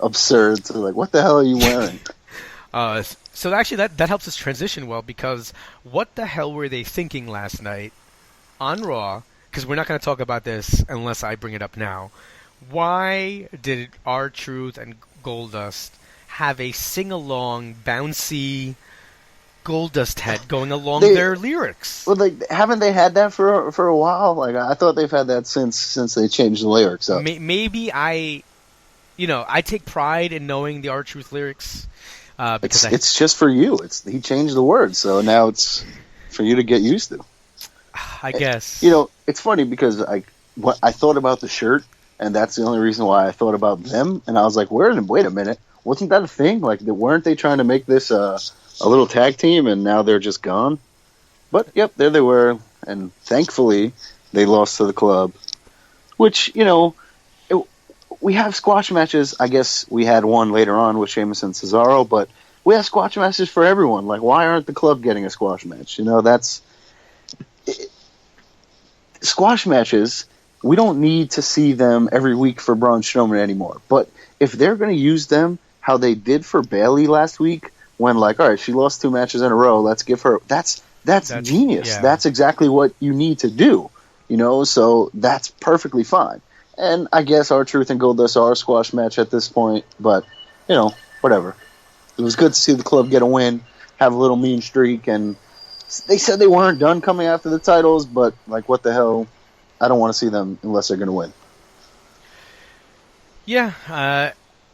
Speaker 4: absurd. So what the hell are you wearing?
Speaker 3: So actually that helps us transition well, because what the hell were they thinking last night on Raw? Because we're not going to talk about this unless I bring it up now. Why did R-Truth and Goldust have a sing-along, bouncy Goldust head going along their lyrics?
Speaker 4: Well, haven't they had that for a while? I thought they've had that since they changed the lyrics up.
Speaker 3: Maybe I take pride in knowing the R-Truth lyrics. Because
Speaker 4: it's just for you. He changed the words, so now it's for you to get used to.
Speaker 3: I guess.
Speaker 4: It's funny because I thought about the shirt, and that's the only reason why I thought about them. And I was like, wait a minute, wasn't that a thing? Weren't they trying to make this a little tag team, and now they're just gone? But yep, there they were, and thankfully they lost to the Club, which we have squash matches. I guess we had one later on with Sheamus and Cesaro, but we have squash matches for everyone. Why aren't the Club getting a squash match? Squash matches we don't need to see them every week for Braun Strowman anymore. But if they're going to use them how they did for Bayley last week, when like, all right, she lost 2 matches in a row, let's give her that's genius.
Speaker 3: Yeah.
Speaker 4: That's exactly what you need to do, so that's perfectly fine. And I guess R-Truth and Goldust are a squash match at this point, but whatever. It was good to see the club get a win, have a little mean streak, and they said they weren't done coming after the titles, but like, what the hell? I don't want to see them unless they're going to win.
Speaker 3: Yeah,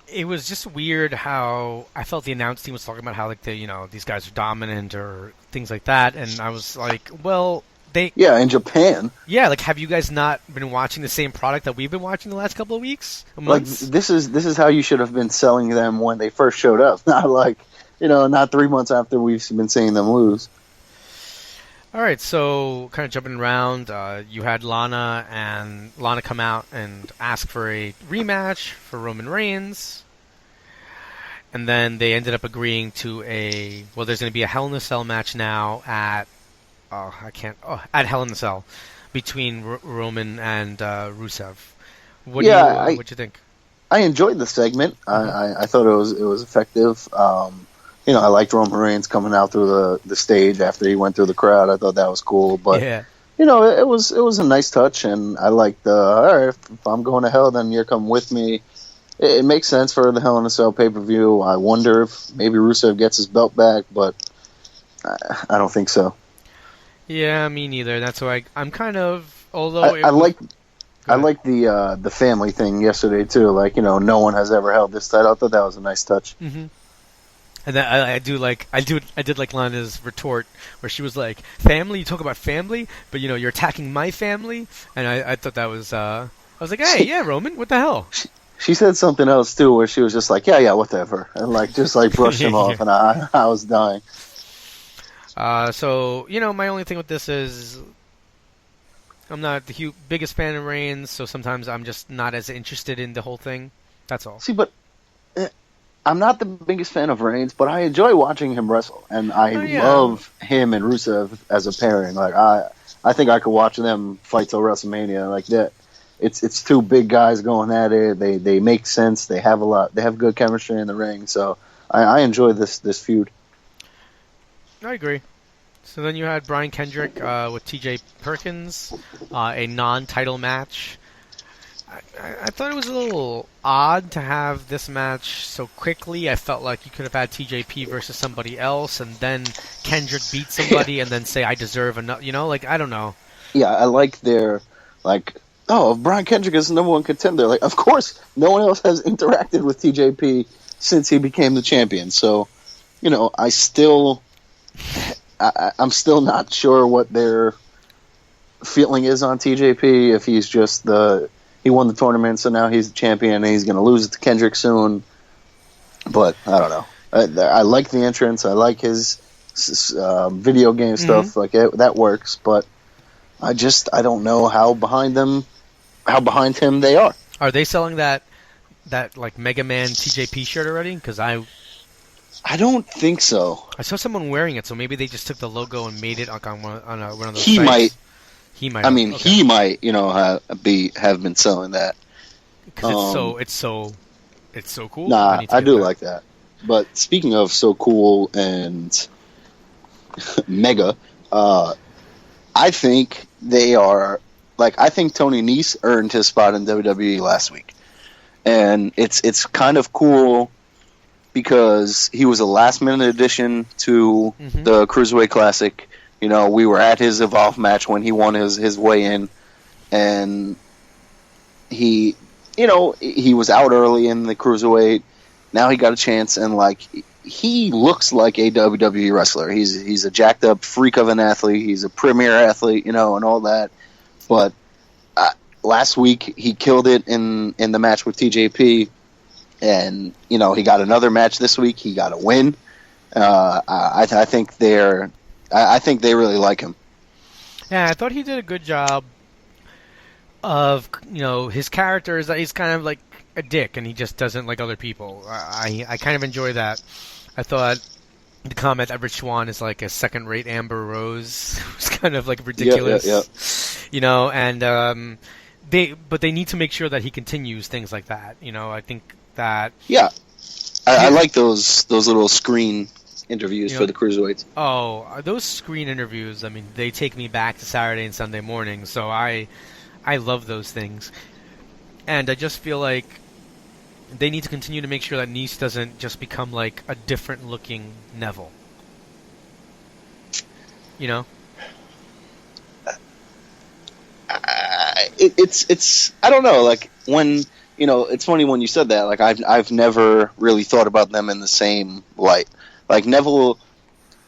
Speaker 3: it was just weird how I felt the announce team was talking about how like these guys are dominant or things like that, and I was like, well,
Speaker 4: in Japan.
Speaker 3: Yeah, like, have you guys not been watching the same product that we've been watching the last couple of weeks?
Speaker 4: Like, this is how you should have been selling them when they first showed up, not like not 3 months after we've been seeing them lose.
Speaker 3: All right, so kind of jumping around, you had Lana come out and ask for a rematch for Roman Reigns, and then they ended up agreeing to there's going to be a Hell in a Cell match now at Hell in a Cell between Roman and Rusev. What'd you think?
Speaker 4: I enjoyed the segment. I thought it was effective. I liked Roman Reigns coming out through the stage after he went through the crowd. I thought that was cool. But it was a nice touch, and I liked all right, if I'm going to hell, then you're coming with me. It makes sense for the Hell in a Cell pay-per-view. I wonder if maybe Rusev gets his belt back, but I don't think so.
Speaker 3: Yeah, me neither. That's why I'm kind of. Although
Speaker 4: I like the family thing yesterday too. Like no one has ever held this title. I thought that was a nice touch.
Speaker 3: Mm-hmm. And I did like Lana's retort where she was like, "Family? You talk about family, but you're attacking my family." And I thought that was. I was like, "Hey, yeah, Roman, what the hell?"
Speaker 4: She said something else too, where she was just like, "Yeah, whatever," and like just like brushed him off, and I was dying.
Speaker 3: So, my only thing with this is I'm not the biggest fan of Reigns, so sometimes I'm just not as interested in the whole thing. That's all.
Speaker 4: See, but I'm not the biggest fan of Reigns, but I enjoy watching him wrestle, and I love him and Rusev as a pairing. Like I think I could watch them fight till WrestleMania like that. It's 2 big guys going at it. They make sense. They have good chemistry in the ring. So I enjoy this feud.
Speaker 3: I agree. So then you had Brian Kendrick with T.J. Perkins, a non-title match. I thought it was a little odd to have this match so quickly. I felt like you could have had TJP versus somebody else, and then Kendrick beat somebody, and then say, I deserve another. I don't know.
Speaker 4: Yeah, I like their, if Brian Kendrick is the number 1 contender, of course, no one else has interacted with TJP since he became the champion. So, I'm still not sure what their feeling is on TJP, if he's just he won the tournament, so now he's the champion, and he's going to lose it to Kendrick soon. But I don't know. I like the entrance. I like his video game stuff. That works. But I don't know how behind him they are.
Speaker 3: Are they selling that Mega Man TJP shirt already? Because I
Speaker 4: don't think so.
Speaker 3: I saw someone wearing it, so maybe they just took the logo and made it on one of those
Speaker 4: He
Speaker 3: sites.
Speaker 4: might.
Speaker 3: He might.
Speaker 4: He might. Have been selling that.
Speaker 3: Because it's so cool.
Speaker 4: Nah, I do like that. But speaking of so cool and mega, I think they are I think Tony Nese earned his spot in WWE last week, and it's kind of cool. Because he was a last-minute addition to the Cruiserweight Classic. We were at his Evolve match when he won his way in, and he was out early in the Cruiserweight. Now he got a chance, and he looks like a WWE wrestler. He's a jacked-up freak of an athlete. He's a premier athlete, and all that. But last week he killed it in the match with TJP. And he got another match this week. He got a win. I think they really like him.
Speaker 3: Yeah, I thought he did a good job of his character is that he's kind of like a dick and he just doesn't like other people. I kind of enjoy that. I thought the comment that Rich Swann is like a second-rate Amber Rose was kind of ridiculous.
Speaker 4: Yeah.
Speaker 3: And they need to make sure that he continues things like that. I think that.
Speaker 4: Yeah, I like those little screen interviews for the cruiserweights.
Speaker 3: Oh, those screen interviews! I mean, they take me back to Saturday and Sunday mornings. So I love those things, and I just feel like they need to continue to make sure that Nice doesn't just become like a different looking Neville.
Speaker 4: It's I don't know, like when it's funny when you said that. Like I've never really thought about them in the same light. Like Neville,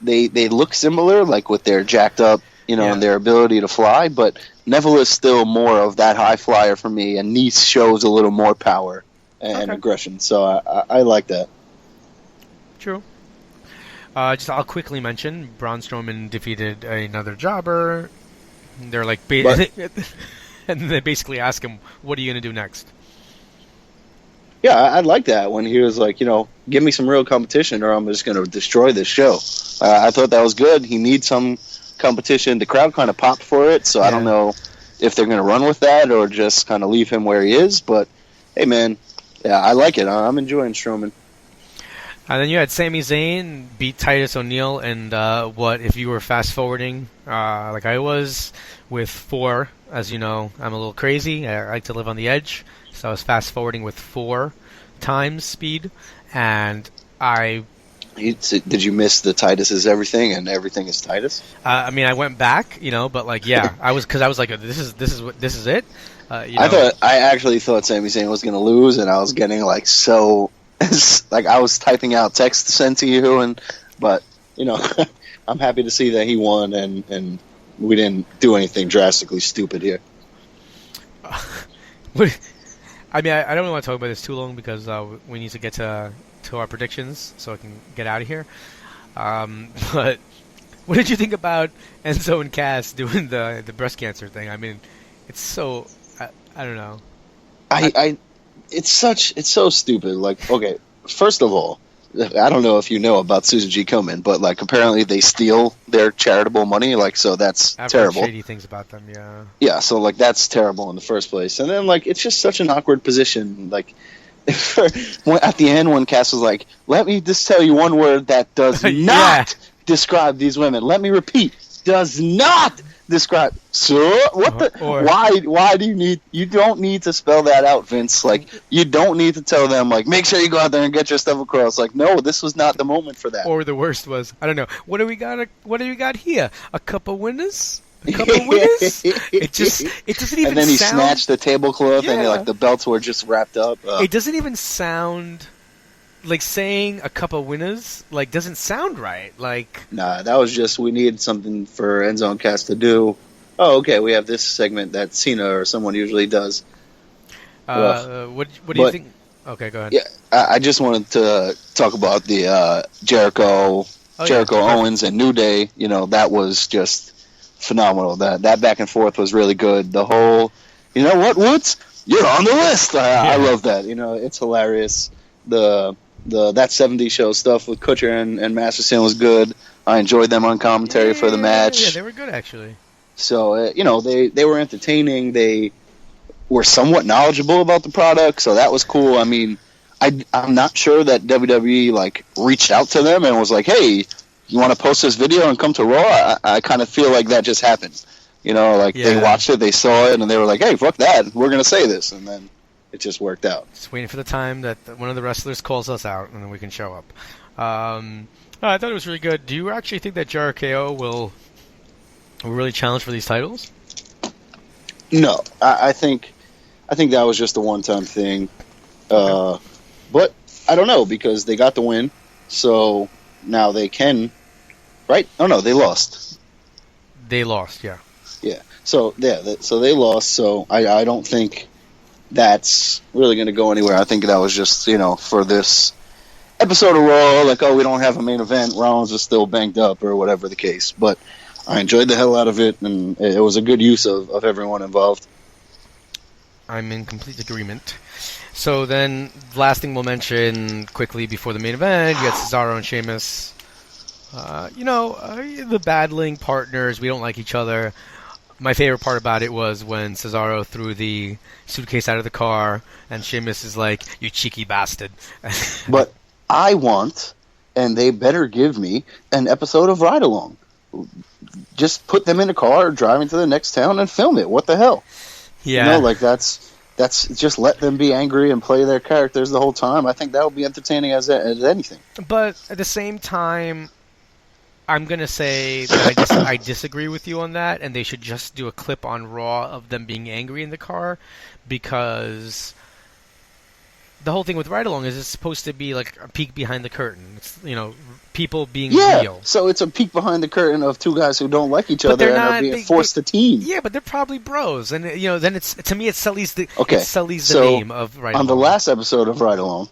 Speaker 4: they look similar, like with their jacked up, and their ability to fly. But Neville is still more of that high flyer for me, and Nice shows a little more power and aggression. So I like that.
Speaker 3: True. I'll quickly mention Braun Strowman defeated another jobber. They're like, and they basically ask him, "What are you going to do next?"
Speaker 4: Yeah, I like that when he was like, give me some real competition, or I'm just going to destroy this show. I thought that was good. He needs some competition. The crowd kind of popped for it, so I don't know if they're going to run with that or just kind of leave him where he is. But hey, man, yeah, I like it. I'm enjoying Strowman.
Speaker 3: And then you had Sami Zayn beat Titus O'Neil, and what if you were fast forwarding like I was with 4? As you know, I'm a little crazy. I like to live on the edge, so I was fast forwarding with 4 times speed, and
Speaker 4: Did you miss the Titus is everything and everything is Titus?
Speaker 3: I mean, I went back, but like, yeah, I was like, this is it.
Speaker 4: I actually thought Sami Zayn was going to lose, and I was getting like so. Like I was typing out text to send to you, but I'm happy to see that he won, and we didn't do anything drastically stupid here.
Speaker 3: I mean, I don't want to talk about this too long because we need to get to our predictions so I can get out of here. But what did you think about Enzo and Cass doing the breast cancer thing? I mean, it's so I don't know.
Speaker 4: It's so stupid. Like, okay, first of all, I don't know if you know about Susan G. Komen, but like apparently they steal their charitable money, like, so that's
Speaker 3: I've
Speaker 4: terrible.
Speaker 3: Heard shady things about them, yeah.
Speaker 4: Yeah, so like that's terrible in the first place, and then like it's just such an awkward position. Like at the end when Cass was like, "Let me just tell you one word that does not describe these women. Let me repeat, does not." Describe. So what why do you don't need to spell that out, Vince. Like you don't need to tell them like make sure you go out there and get your stuff across. Like no, this was not the moment for that.
Speaker 3: Or the worst was, I don't know, what do we got here? A couple winners? A couple winners? It doesn't even
Speaker 4: And then he
Speaker 3: sound...
Speaker 4: snatched the tablecloth and like the belts were just wrapped up.
Speaker 3: It doesn't even sound like saying a couple winners like doesn't sound right. Like
Speaker 4: nah, that was just we needed something for Enzo and Cass to do. Oh, okay, we have this segment that Cena or someone usually does.
Speaker 3: What do you think? Okay, go ahead.
Speaker 4: Yeah, I just wanted to talk about the Jericho Owens and New Day. That was just phenomenal. That back and forth was really good. The whole, what, Woods? You're on the list. I love that. It's hilarious. The that 70s show stuff with Kutcher and Masterson was good. I enjoyed them on commentary for the match.
Speaker 3: Yeah, they were good actually.
Speaker 4: So they were entertaining. They were somewhat knowledgeable about the product, so that was cool. I mean, I'm not sure that WWE like reached out to them and was like, "Hey, you want to post this video and come to Raw?" I kind of feel like that just happened. They watched it, they saw it, and they were like, "Hey, fuck that, we're gonna say this," and then it just worked out.
Speaker 3: Just waiting for the time that one of the wrestlers calls us out, and then we can show up. I thought it was really good. Do you actually think that Jericho will really challenge for these titles?
Speaker 4: No, I think that was just a one-time thing. But I don't know because they got the win, so now they can. Right? Oh no, they lost.
Speaker 3: They lost, yeah.
Speaker 4: Yeah. So so they lost. So I don't think that's really going to go anywhere. I think that was just for this episode of Raw, like, oh, we don't have a main event. Rollins is still banged up or whatever the case. But I enjoyed the hell out of it, and it was a good use of everyone involved.
Speaker 3: I'm in complete agreement. So then, last thing we'll mention quickly before the main event, you got Cesaro and Sheamus. The battling partners, we don't like each other. My favorite part about it was when Cesaro threw the suitcase out of the car, and Sheamus is like, "You cheeky bastard."
Speaker 4: But I want, and they better give me, an episode of Ride Along. Just put them in a car, driving to the next town, and film it. What the hell?
Speaker 3: Yeah.
Speaker 4: You know, like that's just let them be angry and play their characters the whole time. I think that would be entertaining as anything.
Speaker 3: But at the same time, I'm going to say that I disagree with you on that, and they should just do a clip on Raw of them being angry in the car, because the whole thing with Ride Along is it's supposed to be like a peek behind the curtain. It's, people being real.
Speaker 4: So it's a peek behind the curtain of two guys who don't like each other and are being forced to team.
Speaker 3: Yeah, but they're probably bros, and then to me it sullies the
Speaker 4: so
Speaker 3: name of Ride Along.
Speaker 4: On the last episode of Ride Along,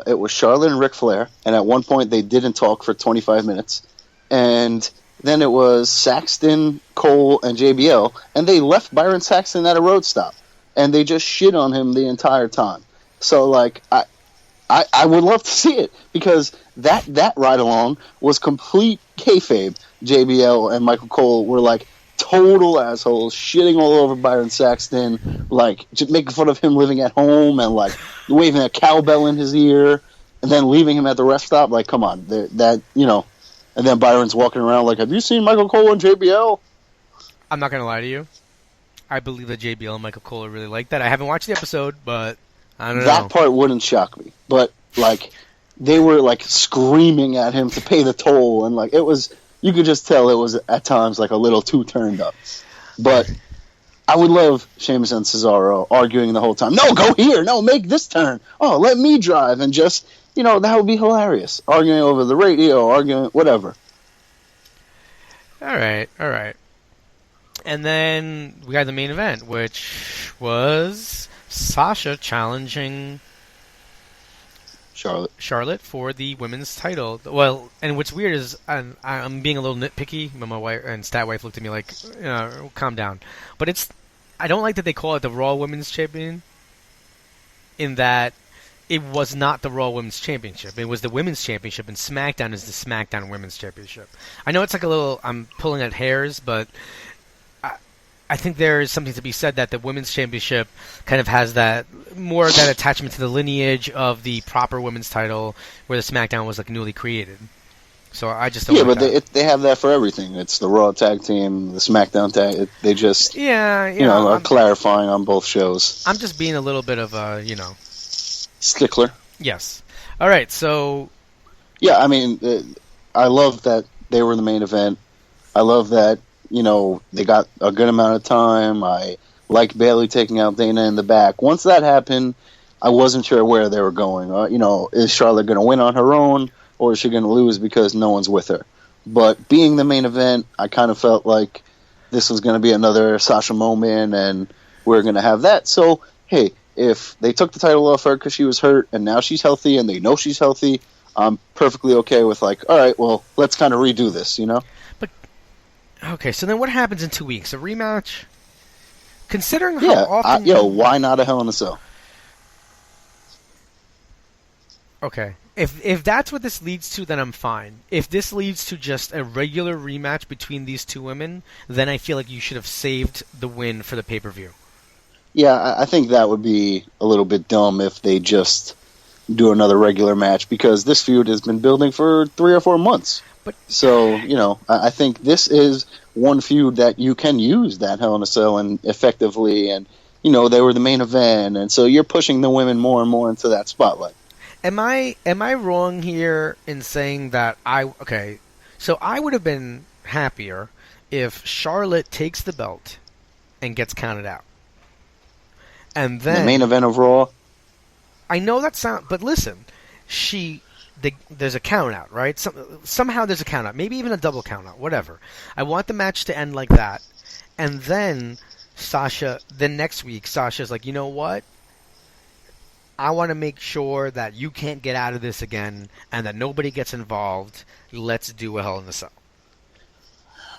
Speaker 4: it was Charlotte and Ric Flair, and at one point they didn't talk for 25 minutes. And then it was Saxton, Cole, and JBL, and they left Byron Saxton at a road stop, and they just shit on him the entire time. So, like, I would love to see it, because that ride along was complete kayfabe. JBL and Michael Cole were like total assholes, shitting all over Byron Saxton, like just making fun of him living at home and like waving a cowbell in his ear, and then leaving him at the rest stop. Like, come on, And then Byron's walking around like, "Have you seen Michael Cole and JBL?"
Speaker 3: I'm not gonna lie to you. I believe that JBL and Michael Cole are really like that. I haven't watched the episode, but I don't know.
Speaker 4: That part wouldn't shock me, but like they were like screaming at him to pay the toll, and like it was, you could just tell it was at times like a little too turned up. But I would love Sheamus and Cesaro arguing the whole time. "No, go here. No, make this turn. Oh, let me drive," and just. That would be hilarious. Arguing over the radio, arguing, whatever.
Speaker 3: All right. And then we got the main event, which was Sasha challenging Charlotte for the women's title. Well, and what's weird is I'm being a little nitpicky. My wife and stat wife looked at me like, calm down. But I don't like that they call it the Raw Women's Champion, in that it was not the Raw Women's Championship. It was the Women's Championship, and SmackDown is the SmackDown Women's Championship. I know it's like I'm pulling at hairs, but I think there is something to be said that the Women's Championship kind of has that attachment to the lineage of the proper women's title, where the SmackDown was like newly created. So I just don't like
Speaker 4: but
Speaker 3: that.
Speaker 4: They have that for everything. It's the Raw tag team, the SmackDown tag. They just are clarifying on both shows.
Speaker 3: I'm just being a little bit of a
Speaker 4: stickler.
Speaker 3: Yes. All right. So.
Speaker 4: Yeah, I mean, I love that they were the main event. I love that they got a good amount of time. I like Bayley taking out Dana in the back. Once that happened, I wasn't sure where they were going. Is Charlotte going to win on her own, or is she going to lose because no one's with her? But being the main event, I kind of felt like this was going to be another Sasha moment, and we're going to have that. So, hey, if they took the title off her because she was hurt, and now she's healthy, and they know she's healthy, I'm perfectly okay with all right, well, let's kind of redo this,
Speaker 3: But okay, so then what happens in 2 weeks? A rematch? Considering how often...
Speaker 4: why not a Hell in a Cell?
Speaker 3: Okay. If that's what this leads to, then I'm fine. If this leads to just a regular rematch between these two women, then I feel like you should have saved the win for the pay-per-view.
Speaker 4: Yeah, I think that would be a little bit dumb if they just do another regular match, because this feud has been building for 3 or 4 months. So, I think this is one feud that you can use that Hell in a Cell and effectively, and, they were the main event, and so you're pushing the women more and more into that spotlight.
Speaker 3: Am I wrong here in saying that so I would have been happier if Charlotte takes the belt and gets counted out. And then
Speaker 4: the main event of Raw?
Speaker 3: I know that but listen, there's a count out, right? Somehow there's a count out, maybe even a double count out, whatever. I want the match to end like that. And then next week, Sasha's like, you know what? I want to make sure that you can't get out of this again and that nobody gets involved. Let's do a Hell in a Cell.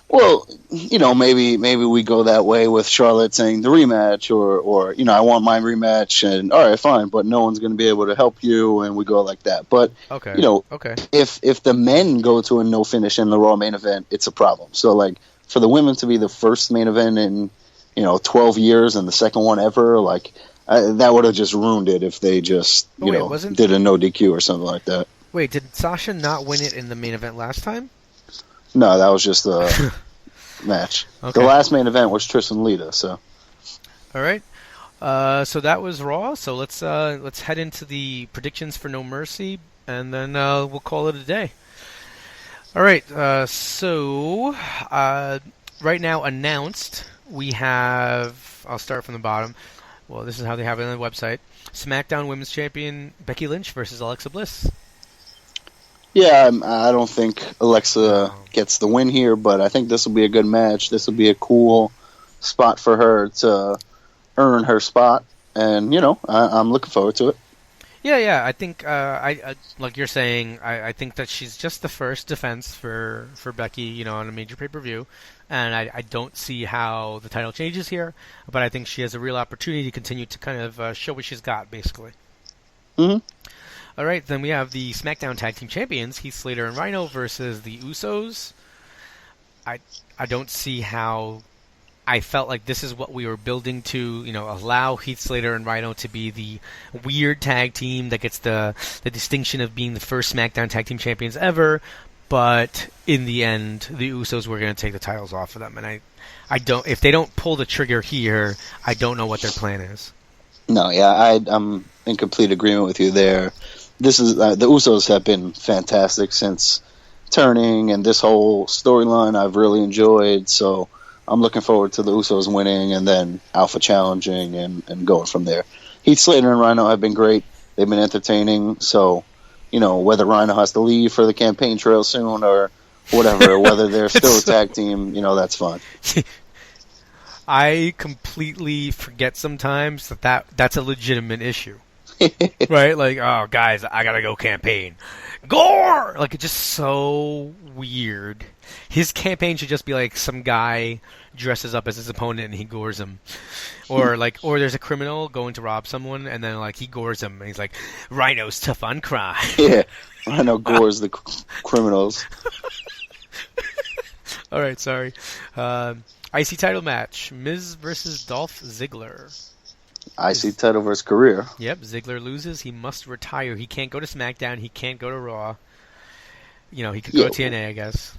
Speaker 4: Well, maybe we go that way with Charlotte saying the rematch, or I want my rematch, and all right, fine, but no one's going to be able to help you, and we go like that. But
Speaker 3: okay.
Speaker 4: If the men go to a no finish in the Raw main event, it's a problem. So like for the women to be the first main event in 12 years and the second one ever, like that would have just ruined it if they just did a no DQ or something like that.
Speaker 3: Wait, did Sasha not win it in the main event last time?
Speaker 4: No, that was just a match. Okay. The last main event was Trish and Lita. So,
Speaker 3: all right. So that was Raw. So let's head into the predictions for No Mercy, and then we'll call it a day. All right. So right now announced, we have. I'll start from the bottom. Well, this is how they have it on the website. SmackDown Women's Champion Becky Lynch versus Alexa Bliss.
Speaker 4: Yeah, I don't think Alexa gets the win here, but I think this will be a good match. This will be a cool spot for her to earn her spot, and I'm looking forward to it.
Speaker 3: Yeah. I think I like you're saying. I think that she's just the first defense for Becky, on a major pay-per-view, and I don't see how the title changes here. But I think she has a real opportunity to continue to kind of show what she's got, basically.
Speaker 4: Mm-hmm.
Speaker 3: All right, then we have the SmackDown Tag Team Champions, Heath Slater and Rhino versus the Usos. I don't see how. I felt like this is what we were building to, allow Heath Slater and Rhino to be the weird tag team that gets the distinction of being the first SmackDown Tag Team Champions ever. But in the end, the Usos were going to take the titles off of them, and I don't. If they don't pull the trigger here, I don't know what their plan is.
Speaker 4: No, yeah, I'm in complete agreement with you there. This is the Usos have been fantastic since turning, and this whole storyline I've really enjoyed. So I'm looking forward to the Usos winning and then Alpha challenging and going from there. Heath Slater and Rhino have been great. They've been entertaining. So, whether Rhino has to leave for the campaign trail soon or whatever, whether they're still a tag team, that's fine.
Speaker 3: I completely forget sometimes that's a legitimate issue. Right? Like, oh, guys, I gotta go campaign. Gore! Like, it's just so weird. His campaign should just be like some guy dresses up as his opponent and he gores him. Or there's a criminal going to rob someone and then, he gores him and he's like, Rhino's tough on crime.
Speaker 4: Yeah, Rhino gores the criminals.
Speaker 3: All right, sorry. IC title match, Miz versus Dolph Ziggler.
Speaker 4: IC title versus career.
Speaker 3: Yep, Ziggler loses. He must retire. He can't go to SmackDown. He can't go to Raw. He could go to TNA, I guess.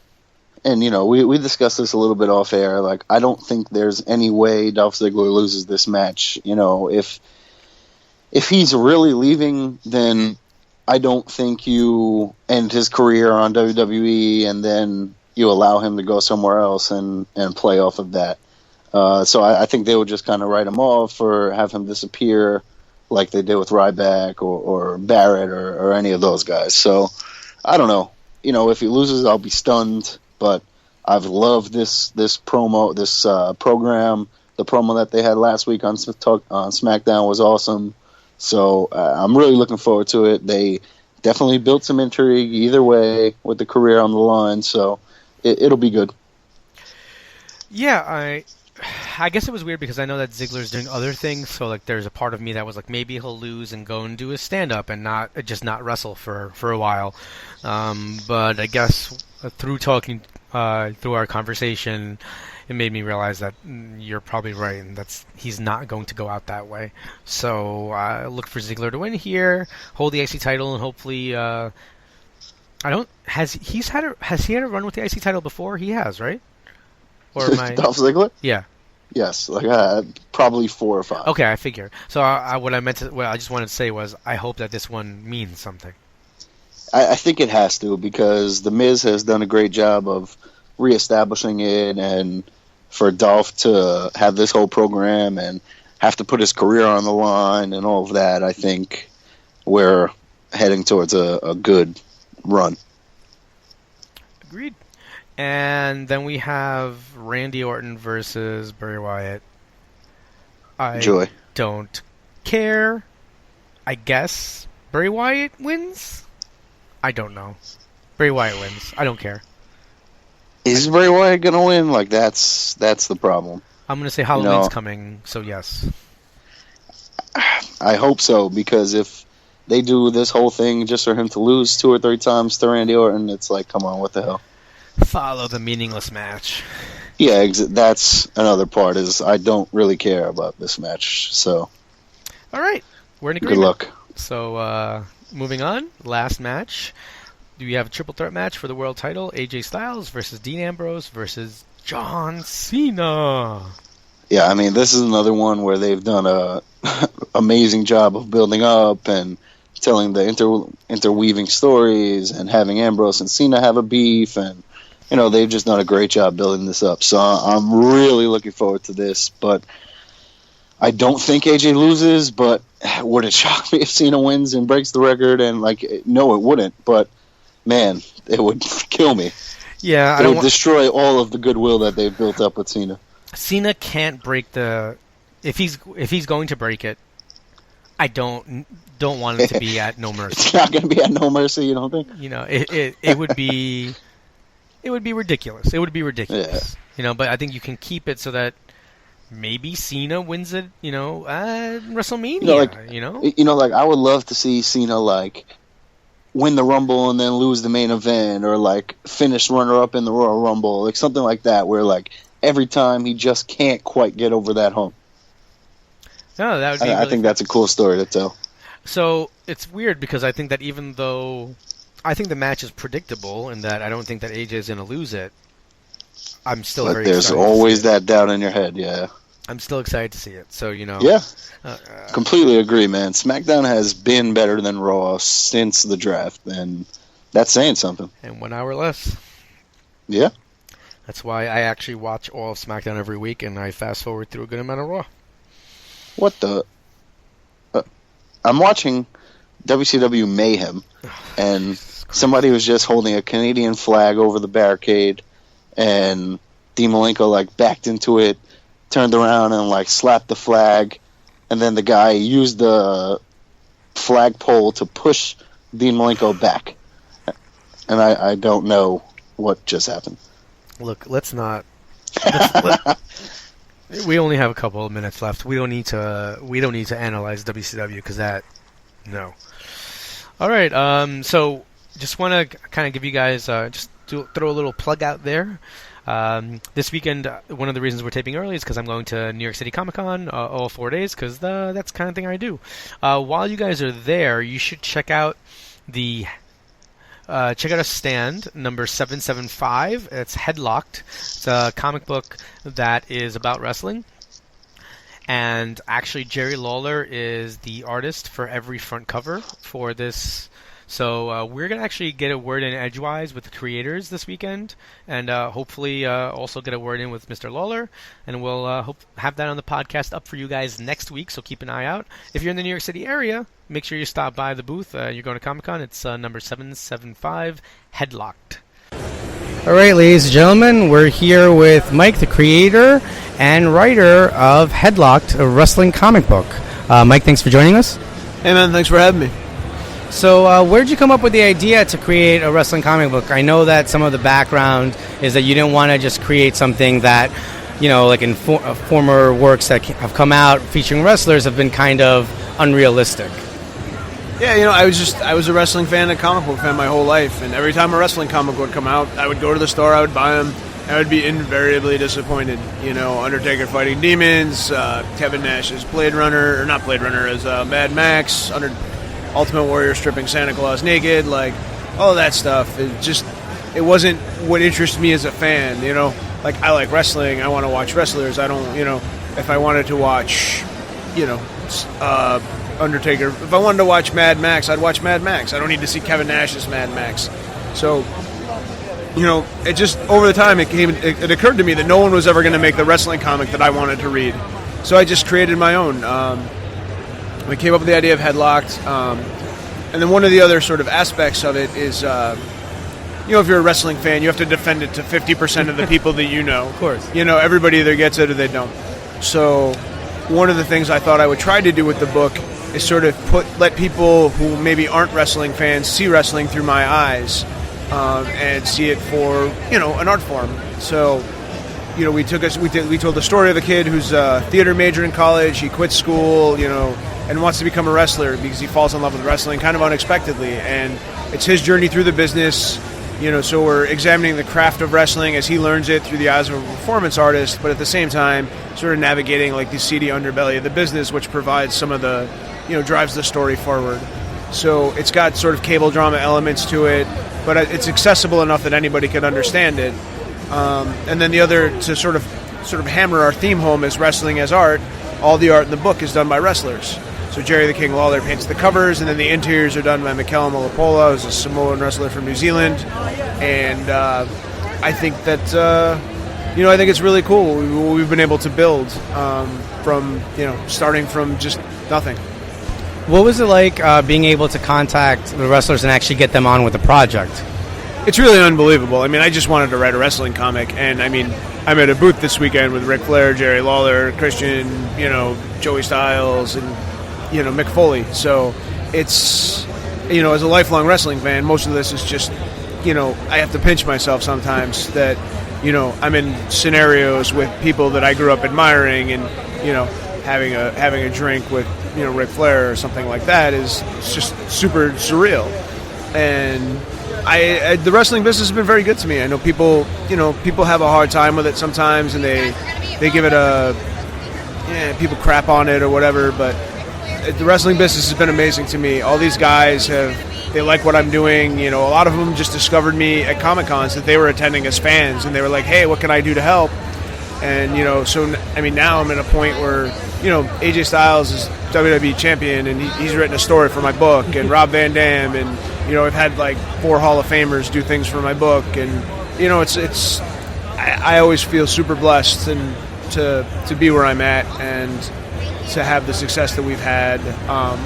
Speaker 4: And, we discussed this a little bit off air. Like, I don't think there's any way Dolph Ziggler loses this match. If he's really leaving, then I don't think you end his career on WWE and then you allow him to go somewhere else and play off of that. So I think they would just kind of write him off or have him disappear like they did with Ryback or Barrett or any of those guys. So I don't know. If he loses, I'll be stunned. But I've loved this promo, this program. The promo that they had last week on SmackDown was awesome. So I'm really looking forward to it. They definitely built some intrigue either way with the career on the line. So it'll be good.
Speaker 3: Yeah, I guess it was weird because I know that Ziggler's doing other things, so there's a part of me that was like maybe he'll lose and go and do his stand-up and not wrestle for a while. But I guess through talking through our conversation, it made me realize that you're probably right, and he's not going to go out that way. So I look for Ziggler to win here, hold the IC title, and hopefully. Has he had a run with the IC title before? He has, right? Or
Speaker 4: Dolph Ziggler?
Speaker 3: Yeah.
Speaker 4: Yes, probably 4 or 5.
Speaker 3: Okay, I figure. So what I just wanted to say was I hope that this one means something.
Speaker 4: I think it has to because The Miz has done a great job of reestablishing it, and for Dolph to have this whole program and have to put his career on the line and all of that, I think we're heading towards a good run.
Speaker 3: Agreed. And then we have Randy Orton versus Bray Wyatt. I don't care. I guess Bray Wyatt wins? I don't know. Bray Wyatt wins. I don't care.
Speaker 4: Is Bray Wyatt going to win? That's the problem.
Speaker 3: I'm going to say Halloween's coming, so yes.
Speaker 4: I hope so, because if they do this whole thing just for him to lose 2 or 3 times to Randy Orton, it's like, come on, what the hell?
Speaker 3: Follow the meaningless match.
Speaker 4: Yeah, that's another part, is I don't really care about this match. So,
Speaker 3: all right, we're in agreement.
Speaker 4: Good luck.
Speaker 3: So, moving on, last match. Do we have a triple threat match for the world title? AJ Styles versus Dean Ambrose versus John Cena.
Speaker 4: Yeah, I mean, this is another one where they've done a amazing job of building up and telling the interweaving stories and having Ambrose and Cena have a beef, and they've just done a great job building this up. So I'm really looking forward to this. But I don't think AJ loses, but would it shock me if Cena wins and breaks the record? And no, it wouldn't. But man, it would kill me.
Speaker 3: Yeah,
Speaker 4: it would destroy all of the goodwill that they've built up with Cena.
Speaker 3: Cena can't break the. If he's going to break it, I don't want it to be at No Mercy.
Speaker 4: It's not going to be at No Mercy, you don't think?
Speaker 3: It would be. It would be ridiculous. It would be ridiculous.
Speaker 4: Yeah.
Speaker 3: But I think you can keep it so that maybe Cena wins it. At WrestleMania.
Speaker 4: I would love to see Cena win the Rumble and then lose the main event, or finish runner-up in the Royal Rumble, something like that, where every time he just can't quite get over that hump.
Speaker 3: No, that would be.
Speaker 4: I think that's a cool story to tell.
Speaker 3: So it's weird because I think that even though I think the match is predictable and that I don't think that AJ is going to lose it, I'm still very excited.
Speaker 4: There's always that doubt in your head, yeah.
Speaker 3: I'm still excited to see it. So
Speaker 4: Yeah. Completely agree, man. SmackDown has been better than Raw since the draft, and that's saying something.
Speaker 3: And 1 hour less.
Speaker 4: Yeah.
Speaker 3: That's why I actually watch all of SmackDown every week, and I fast forward through a good amount of Raw.
Speaker 4: What the? I'm watching WCW Mayhem, and somebody was just holding a Canadian flag over the barricade, and Dean Malenko backed into it, turned around and slapped the flag, and then the guy used the flagpole to push Dean Malenko back. And I don't know what just happened.
Speaker 3: Look, let's not. We only have a couple of minutes left. We don't need to analyze WCW because no. All right. So just want to kind of give you guys throw a little plug out there. This weekend, one of the reasons we're taping early is because I'm going to New York City Comic Con all 4 days because that's the kind of thing I do. While you guys are there, you should check out a stand number 775. It's Headlocked. It's a comic book that is about wrestling. And actually, Jerry Lawler is the artist for every front cover for this. So we're going to actually get a word in edgewise with the creators this weekend, and hopefully also get a word in with Mr. Lawler, and we'll have that on the podcast up for you guys next week, so keep an eye out. If you're in the New York City area, make sure you stop by the booth. You're going to Comic-Con. It's number 775, Headlocked. All right, ladies and gentlemen, we're here with Mike, the creator and writer of Headlocked, a wrestling comic book. Mike, thanks for joining us.
Speaker 5: Hey, man, thanks for having me.
Speaker 3: So where did you come up with the idea to create a wrestling comic book? I know that some of the background is that you didn't want to just create something that, in former works that have come out featuring wrestlers have been kind of unrealistic.
Speaker 5: Yeah, I was a wrestling fan, a comic book fan my whole life, and every time a wrestling comic would come out, I would go to the store, I would buy them, I would be invariably disappointed. Undertaker fighting demons, Kevin Nash as Blade Runner, or not Blade Runner, as Mad Max, Ultimate Warrior stripping Santa Claus naked, all that stuff. It wasn't what interested me as a fan, I like wrestling, I want to watch wrestlers, I don't, if I wanted to watch, Undertaker, if I wanted to watch Mad Max, I'd watch Mad Max. I don't need to see Kevin Nash as Mad Max. So, it just, over the time, it occurred to me that no one was ever going to make the wrestling comic that I wanted to read. So I just created my own. We came up with the idea of Headlocked, and then one of the other sort of aspects of it is, if you're a wrestling fan, you have to defend it to 50% of the people that you know.
Speaker 3: Of course.
Speaker 5: Everybody either gets it or they don't. So one of the things I thought I would try to do with the book is sort of let people who maybe aren't wrestling fans see wrestling through my eyes, and see it for, an art form. So, we told the story of a kid who's a theater major in college, he quits school, and wants to become a wrestler because he falls in love with wrestling kind of unexpectedly, and it's his journey through the business, So we're examining the craft of wrestling as he learns it through the eyes of a performance artist, but at the same time, sort of navigating like the seedy underbelly of the business, which provides some of the, drives the story forward. So it's got sort of cable drama elements to it, but it's accessible enough that anybody can understand it. And then the other, to sort of hammer our theme home, is wrestling as art. All the art in the book is done by wrestlers. So Jerry the King Lawler paints the covers, and then the interiors are done by Mikel Molapola, who's a Samoan wrestler from New Zealand. And I think that, I think it's really cool what we've been able to build from, starting from just nothing.
Speaker 6: What was it like being able to contact the wrestlers and actually get them on with the project?
Speaker 5: It's really unbelievable. I mean, I just wanted to write a wrestling comic, and I mean, I'm at a booth this weekend with Ric Flair, Jerry Lawler, Christian, Joey Styles, and Mick Foley. So it's, as a lifelong wrestling fan, most of this is just, I have to pinch myself sometimes that, I'm in scenarios with people that I grew up admiring, and, having a drink with, Ric Flair or something like that is just super surreal. And the wrestling business has been very good to me. I know people have a hard time with it sometimes, and they give it people crap on it or whatever, but the wrestling business has been amazing to me. All these guys they like what I'm doing. A lot of them just discovered me at Comic-Cons that they were attending as fans, and they were like, hey, what can I do to help? And, so, I mean, now I'm at a point where, AJ Styles is WWE champion, and he's written a story for my book, and Rob Van Dam, and, I've had like 4 Hall of Famers do things for my book, and, I always feel super blessed and to be where I'm at, and to have the success that we've had.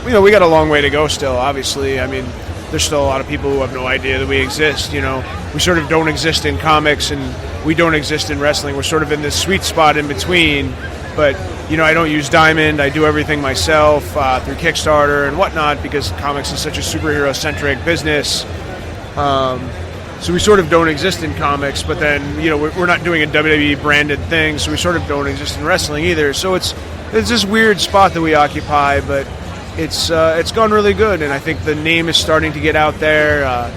Speaker 5: We got a long way to go still, obviously. I mean, there's still a lot of people who have no idea that we exist. We sort of don't exist in comics, and we don't exist in wrestling. We're sort of in this sweet spot in between. But, I don't use Diamond. I do everything myself through Kickstarter and whatnot, because comics is such a superhero-centric business. So we sort of don't exist in comics, but then, we're not doing a WWE-branded thing, so we sort of don't exist in wrestling either. So it's this weird spot that we occupy, but it's gone really good, and I think the name is starting to get out there,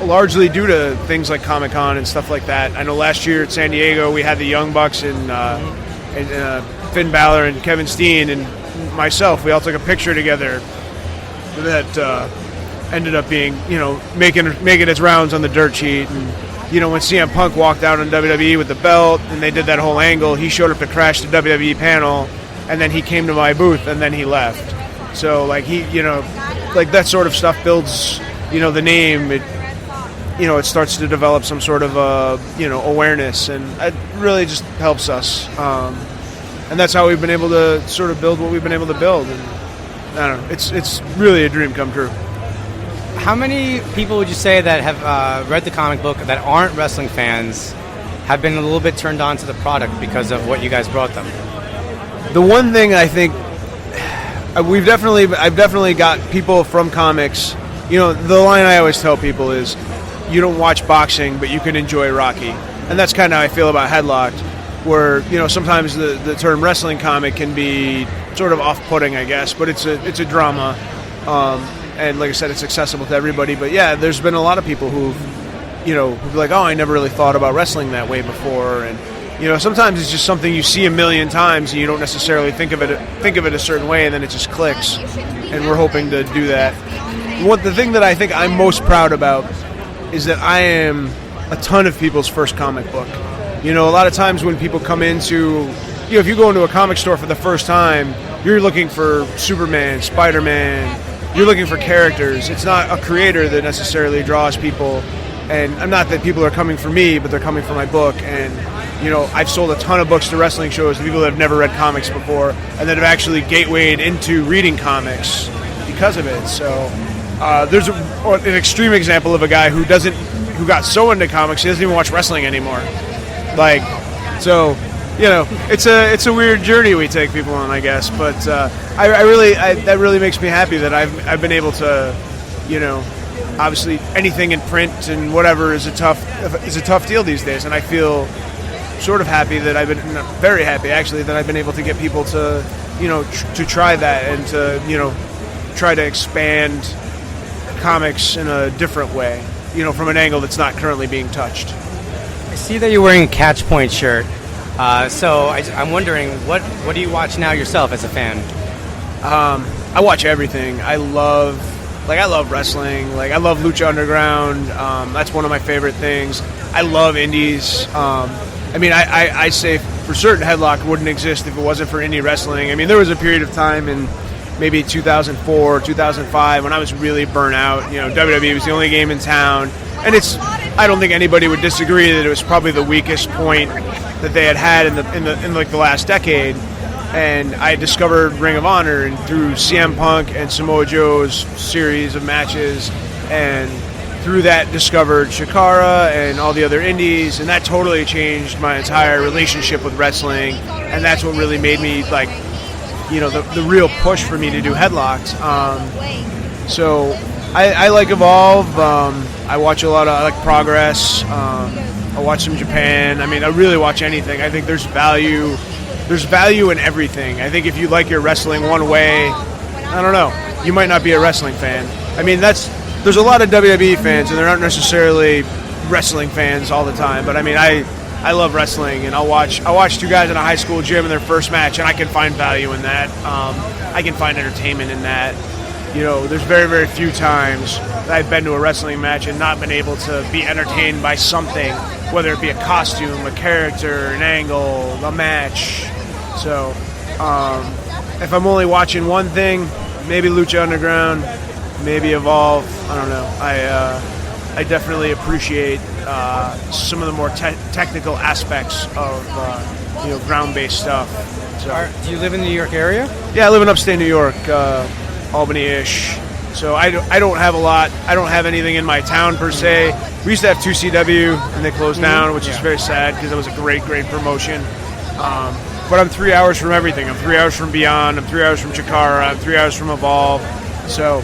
Speaker 5: largely due to things like Comic-Con and stuff like that. I know last year at San Diego we had the Young Bucks and Finn Balor and Kevin Steen and myself. We all took a picture together that ended up being, making its rounds on the dirt sheet. And, when CM Punk walked out on WWE with the belt and they did that whole angle, he showed up to crash the WWE panel, and then he came to my booth, and then he left. So, like, that sort of stuff builds, the name. It starts to develop some sort of, awareness, and it really just helps us. And that's how we've been able to sort of build what we've been able to build. And I don't know, it's really a dream come true.
Speaker 6: How many people would you say that have read the comic book that aren't wrestling fans have been a little bit turned on to the product because of what you guys brought them?
Speaker 5: The one thing I think I've definitely got people from comics. The line I always tell people is, you don't watch boxing, but you can enjoy Rocky. And that's kind of how I feel about Headlocked, where, sometimes the term wrestling comic can be sort of off-putting, I guess, but it's a drama. And like I said, it's accessible to everybody. But yeah, there's been a lot of people who've be like, oh, I never really thought about wrestling that way before. And, sometimes it's just something you see a million times and you don't necessarily think of it a certain way, and then it just clicks. And we're hoping to do that. The thing that I think I'm most proud about is that I am a ton of people's first comic book. A lot of times when people come into, if you go into a comic store for the first time, you're looking for Superman, Spider-Man, you're looking for characters. It's not a creator that necessarily draws people. And I'm not that people are coming for me, but they're coming for my book. And, I've sold a ton of books to wrestling shows to people that have never read comics before, and that have actually gatewayed into reading comics because of it. So there's an extreme example of a guy who got so into comics he doesn't even watch wrestling anymore. It's a weird journey we take people on, I guess. But that really makes me happy that I've been able to, obviously anything in print and whatever is a tough deal these days, and I feel sort of happy that very happy actually that I've been able to get people to, to try that and to, try to expand comics in a different way. from an angle that's not currently being touched.
Speaker 6: I see that you're wearing a Catch Point shirt. So I'm wondering, what do you watch now yourself as a fan?
Speaker 5: I watch everything. I love wrestling. Like, I love Lucha Underground. That's one of my favorite things. I love indies. I say for certain Headlocked wouldn't exist if it wasn't for indie wrestling. I mean, there was a period of time in maybe 2004, 2005 when I was really burnt out. WWE was the only game in town, and I don't think anybody would disagree that it was probably the weakest point that they had in the last decade. And I discovered Ring of Honor, and through CM Punk and Samoa Joe's series of matches, and through that discovered Shikara and all the other indies, and that totally changed my entire relationship with wrestling, and that's what really made me the real push for me to do Headlocked. So I like Evolve. I watch a lot of Progress. I watch some Japan. I mean, I really watch anything. I think there's value in everything. I think if you like your wrestling one way, I don't know, you might not be a wrestling fan. I mean, there's a lot of WWE fans, and they're not necessarily wrestling fans all the time. But I mean, I love wrestling, and I'll watch two guys in a high school gym in their first match, and I can find value in that. I can find entertainment in that. There's very, very few times that I've been to a wrestling match and not been able to be entertained by something, whether it be a costume, a character, an angle, a match. So, if I'm only watching one thing, maybe Lucha Underground, maybe Evolve. I don't know. I definitely appreciate some of the more technical aspects of ground-based stuff. So,
Speaker 6: do you live in the New York area?
Speaker 5: Yeah, I live in upstate New York, Albany-ish. So I don't have a lot. I don't have anything in my town per se. We used to have 2CW, and they closed down, which is very sad because it was a great, great promotion. But I'm 3 hours from everything. I'm 3 hours from Beyond. I'm 3 hours from Chikara. I'm 3 hours from Evolve. So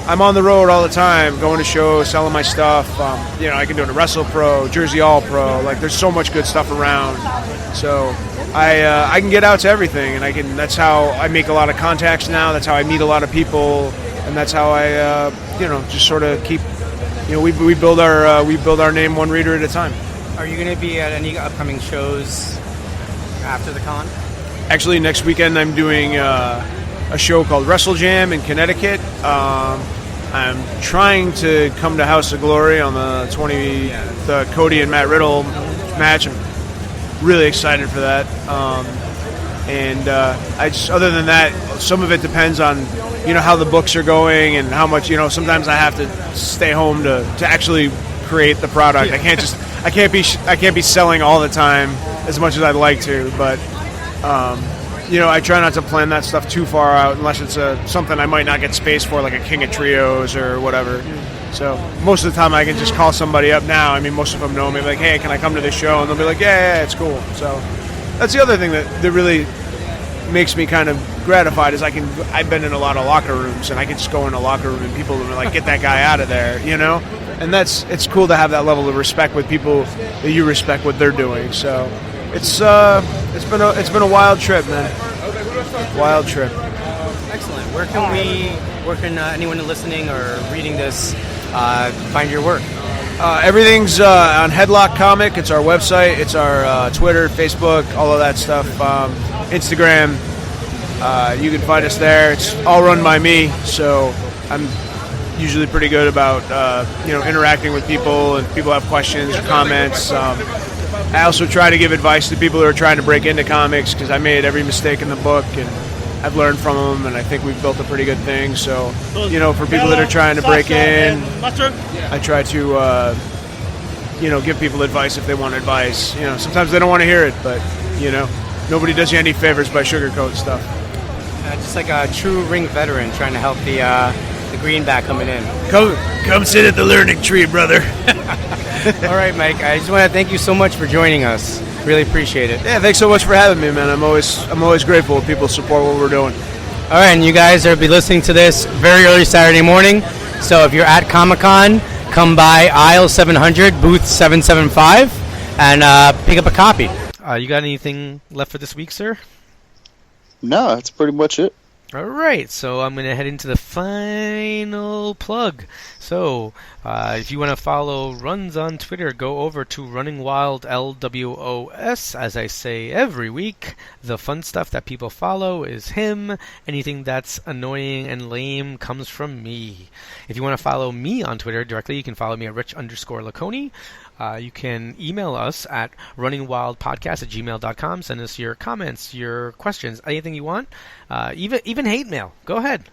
Speaker 5: I'm on the road all the time, going to shows, selling my stuff. I can do it at Wrestle Pro, Jersey All Pro. Like, there's so much good stuff around. So I can get out to everything, and that's how I make a lot of contacts now. That's how I meet a lot of people, and that's how I just sort of keep. We build our name one reader at a time.
Speaker 6: Are you going to be at any upcoming shows after the con?
Speaker 5: Actually, next weekend I'm doing a show called Wrestle Jam in Connecticut. I'm trying to come to House of Glory on the 20th, the Cody and Matt Riddle match. I'm really excited for that. Other than that, some of it depends on how the books are going and how much sometimes I have to stay home to actually create the product. I can't be selling all the time as much as I'd like to, but I try not to plan that stuff too far out unless it's something I might not get space for, like a King of Trios or whatever. So most of the time I can just call somebody up now. I mean, most of them know me, like, hey, can I come to this show? And they'll be like, yeah, it's cool. So that's the other thing that really makes me kind of gratified is I've been in a lot of locker rooms, and I can just go in a locker room and people will be like, get that guy out of there, And it's cool to have that level of respect with people that you respect what they're doing. So it's been a wild trip, man. Wild trip.
Speaker 6: Excellent. Where can anyone listening or reading this find your work?
Speaker 5: Everything's on Headlock Comic. It's our website. It's our Twitter, Facebook, all of that stuff. Instagram. You can find us there. It's all run by me, so I'm usually pretty good about interacting with people, and people have questions or comments. I also try to give advice to people who are trying to break into comics, because I made every mistake in the book, and I've learned from them, and I think we've built a pretty good thing. So, for people that are trying to break in, I try to, give people advice if they want advice. Sometimes they don't want to hear it, but, nobody does you any favors by sugarcoat stuff.
Speaker 6: Just like a true ring veteran trying to help the greenback coming in.
Speaker 5: Come sit at the learning tree, brother.
Speaker 6: All right, Mike. I just want to thank you so much for joining us. Really appreciate it.
Speaker 5: Yeah, thanks so much for having me, man. I'm always grateful when people support what we're doing.
Speaker 6: All right, and you guys will be listening to this very early Saturday morning. So if you're at Comic-Con, come by aisle 700, booth 775, and pick up a copy.
Speaker 3: You got anything left for this week, sir?
Speaker 4: No, that's pretty much it.
Speaker 3: All right, so I'm going to head into the final plug. So, if you want to follow Runz on Twitter, go over to Running Wild LWOS. As I say every week, the fun stuff that people follow is him. Anything that's annoying and lame comes from me. If you want to follow me on Twitter directly, you can follow me at Rich_Laconi. You can email us at runningwildpodcast@gmail.com. Send us your comments, your questions, anything you want. Even hate mail. Go ahead.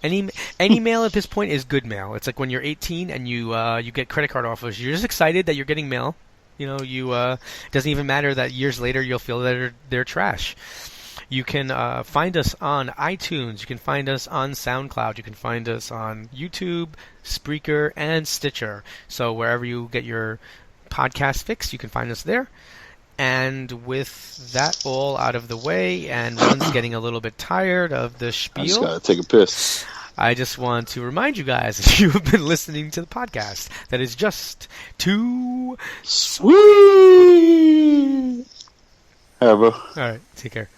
Speaker 3: Any mail at this point is good mail. It's like when you're 18 and you get credit card offers. You're just excited that you're getting mail. It doesn't even matter that years later you'll feel that they're trash. You can find us on iTunes. You can find us on SoundCloud. You can find us on YouTube, Spreaker, and Stitcher. So wherever you get your podcast fix, you can find us there. And with that all out of the way, and Run's getting a little bit tired of the spiel,
Speaker 4: I just gotta take a piss.
Speaker 3: I just want to remind you guys that you have been listening to the podcast that is just too
Speaker 4: sweet. All right, bro.
Speaker 3: All right, take care.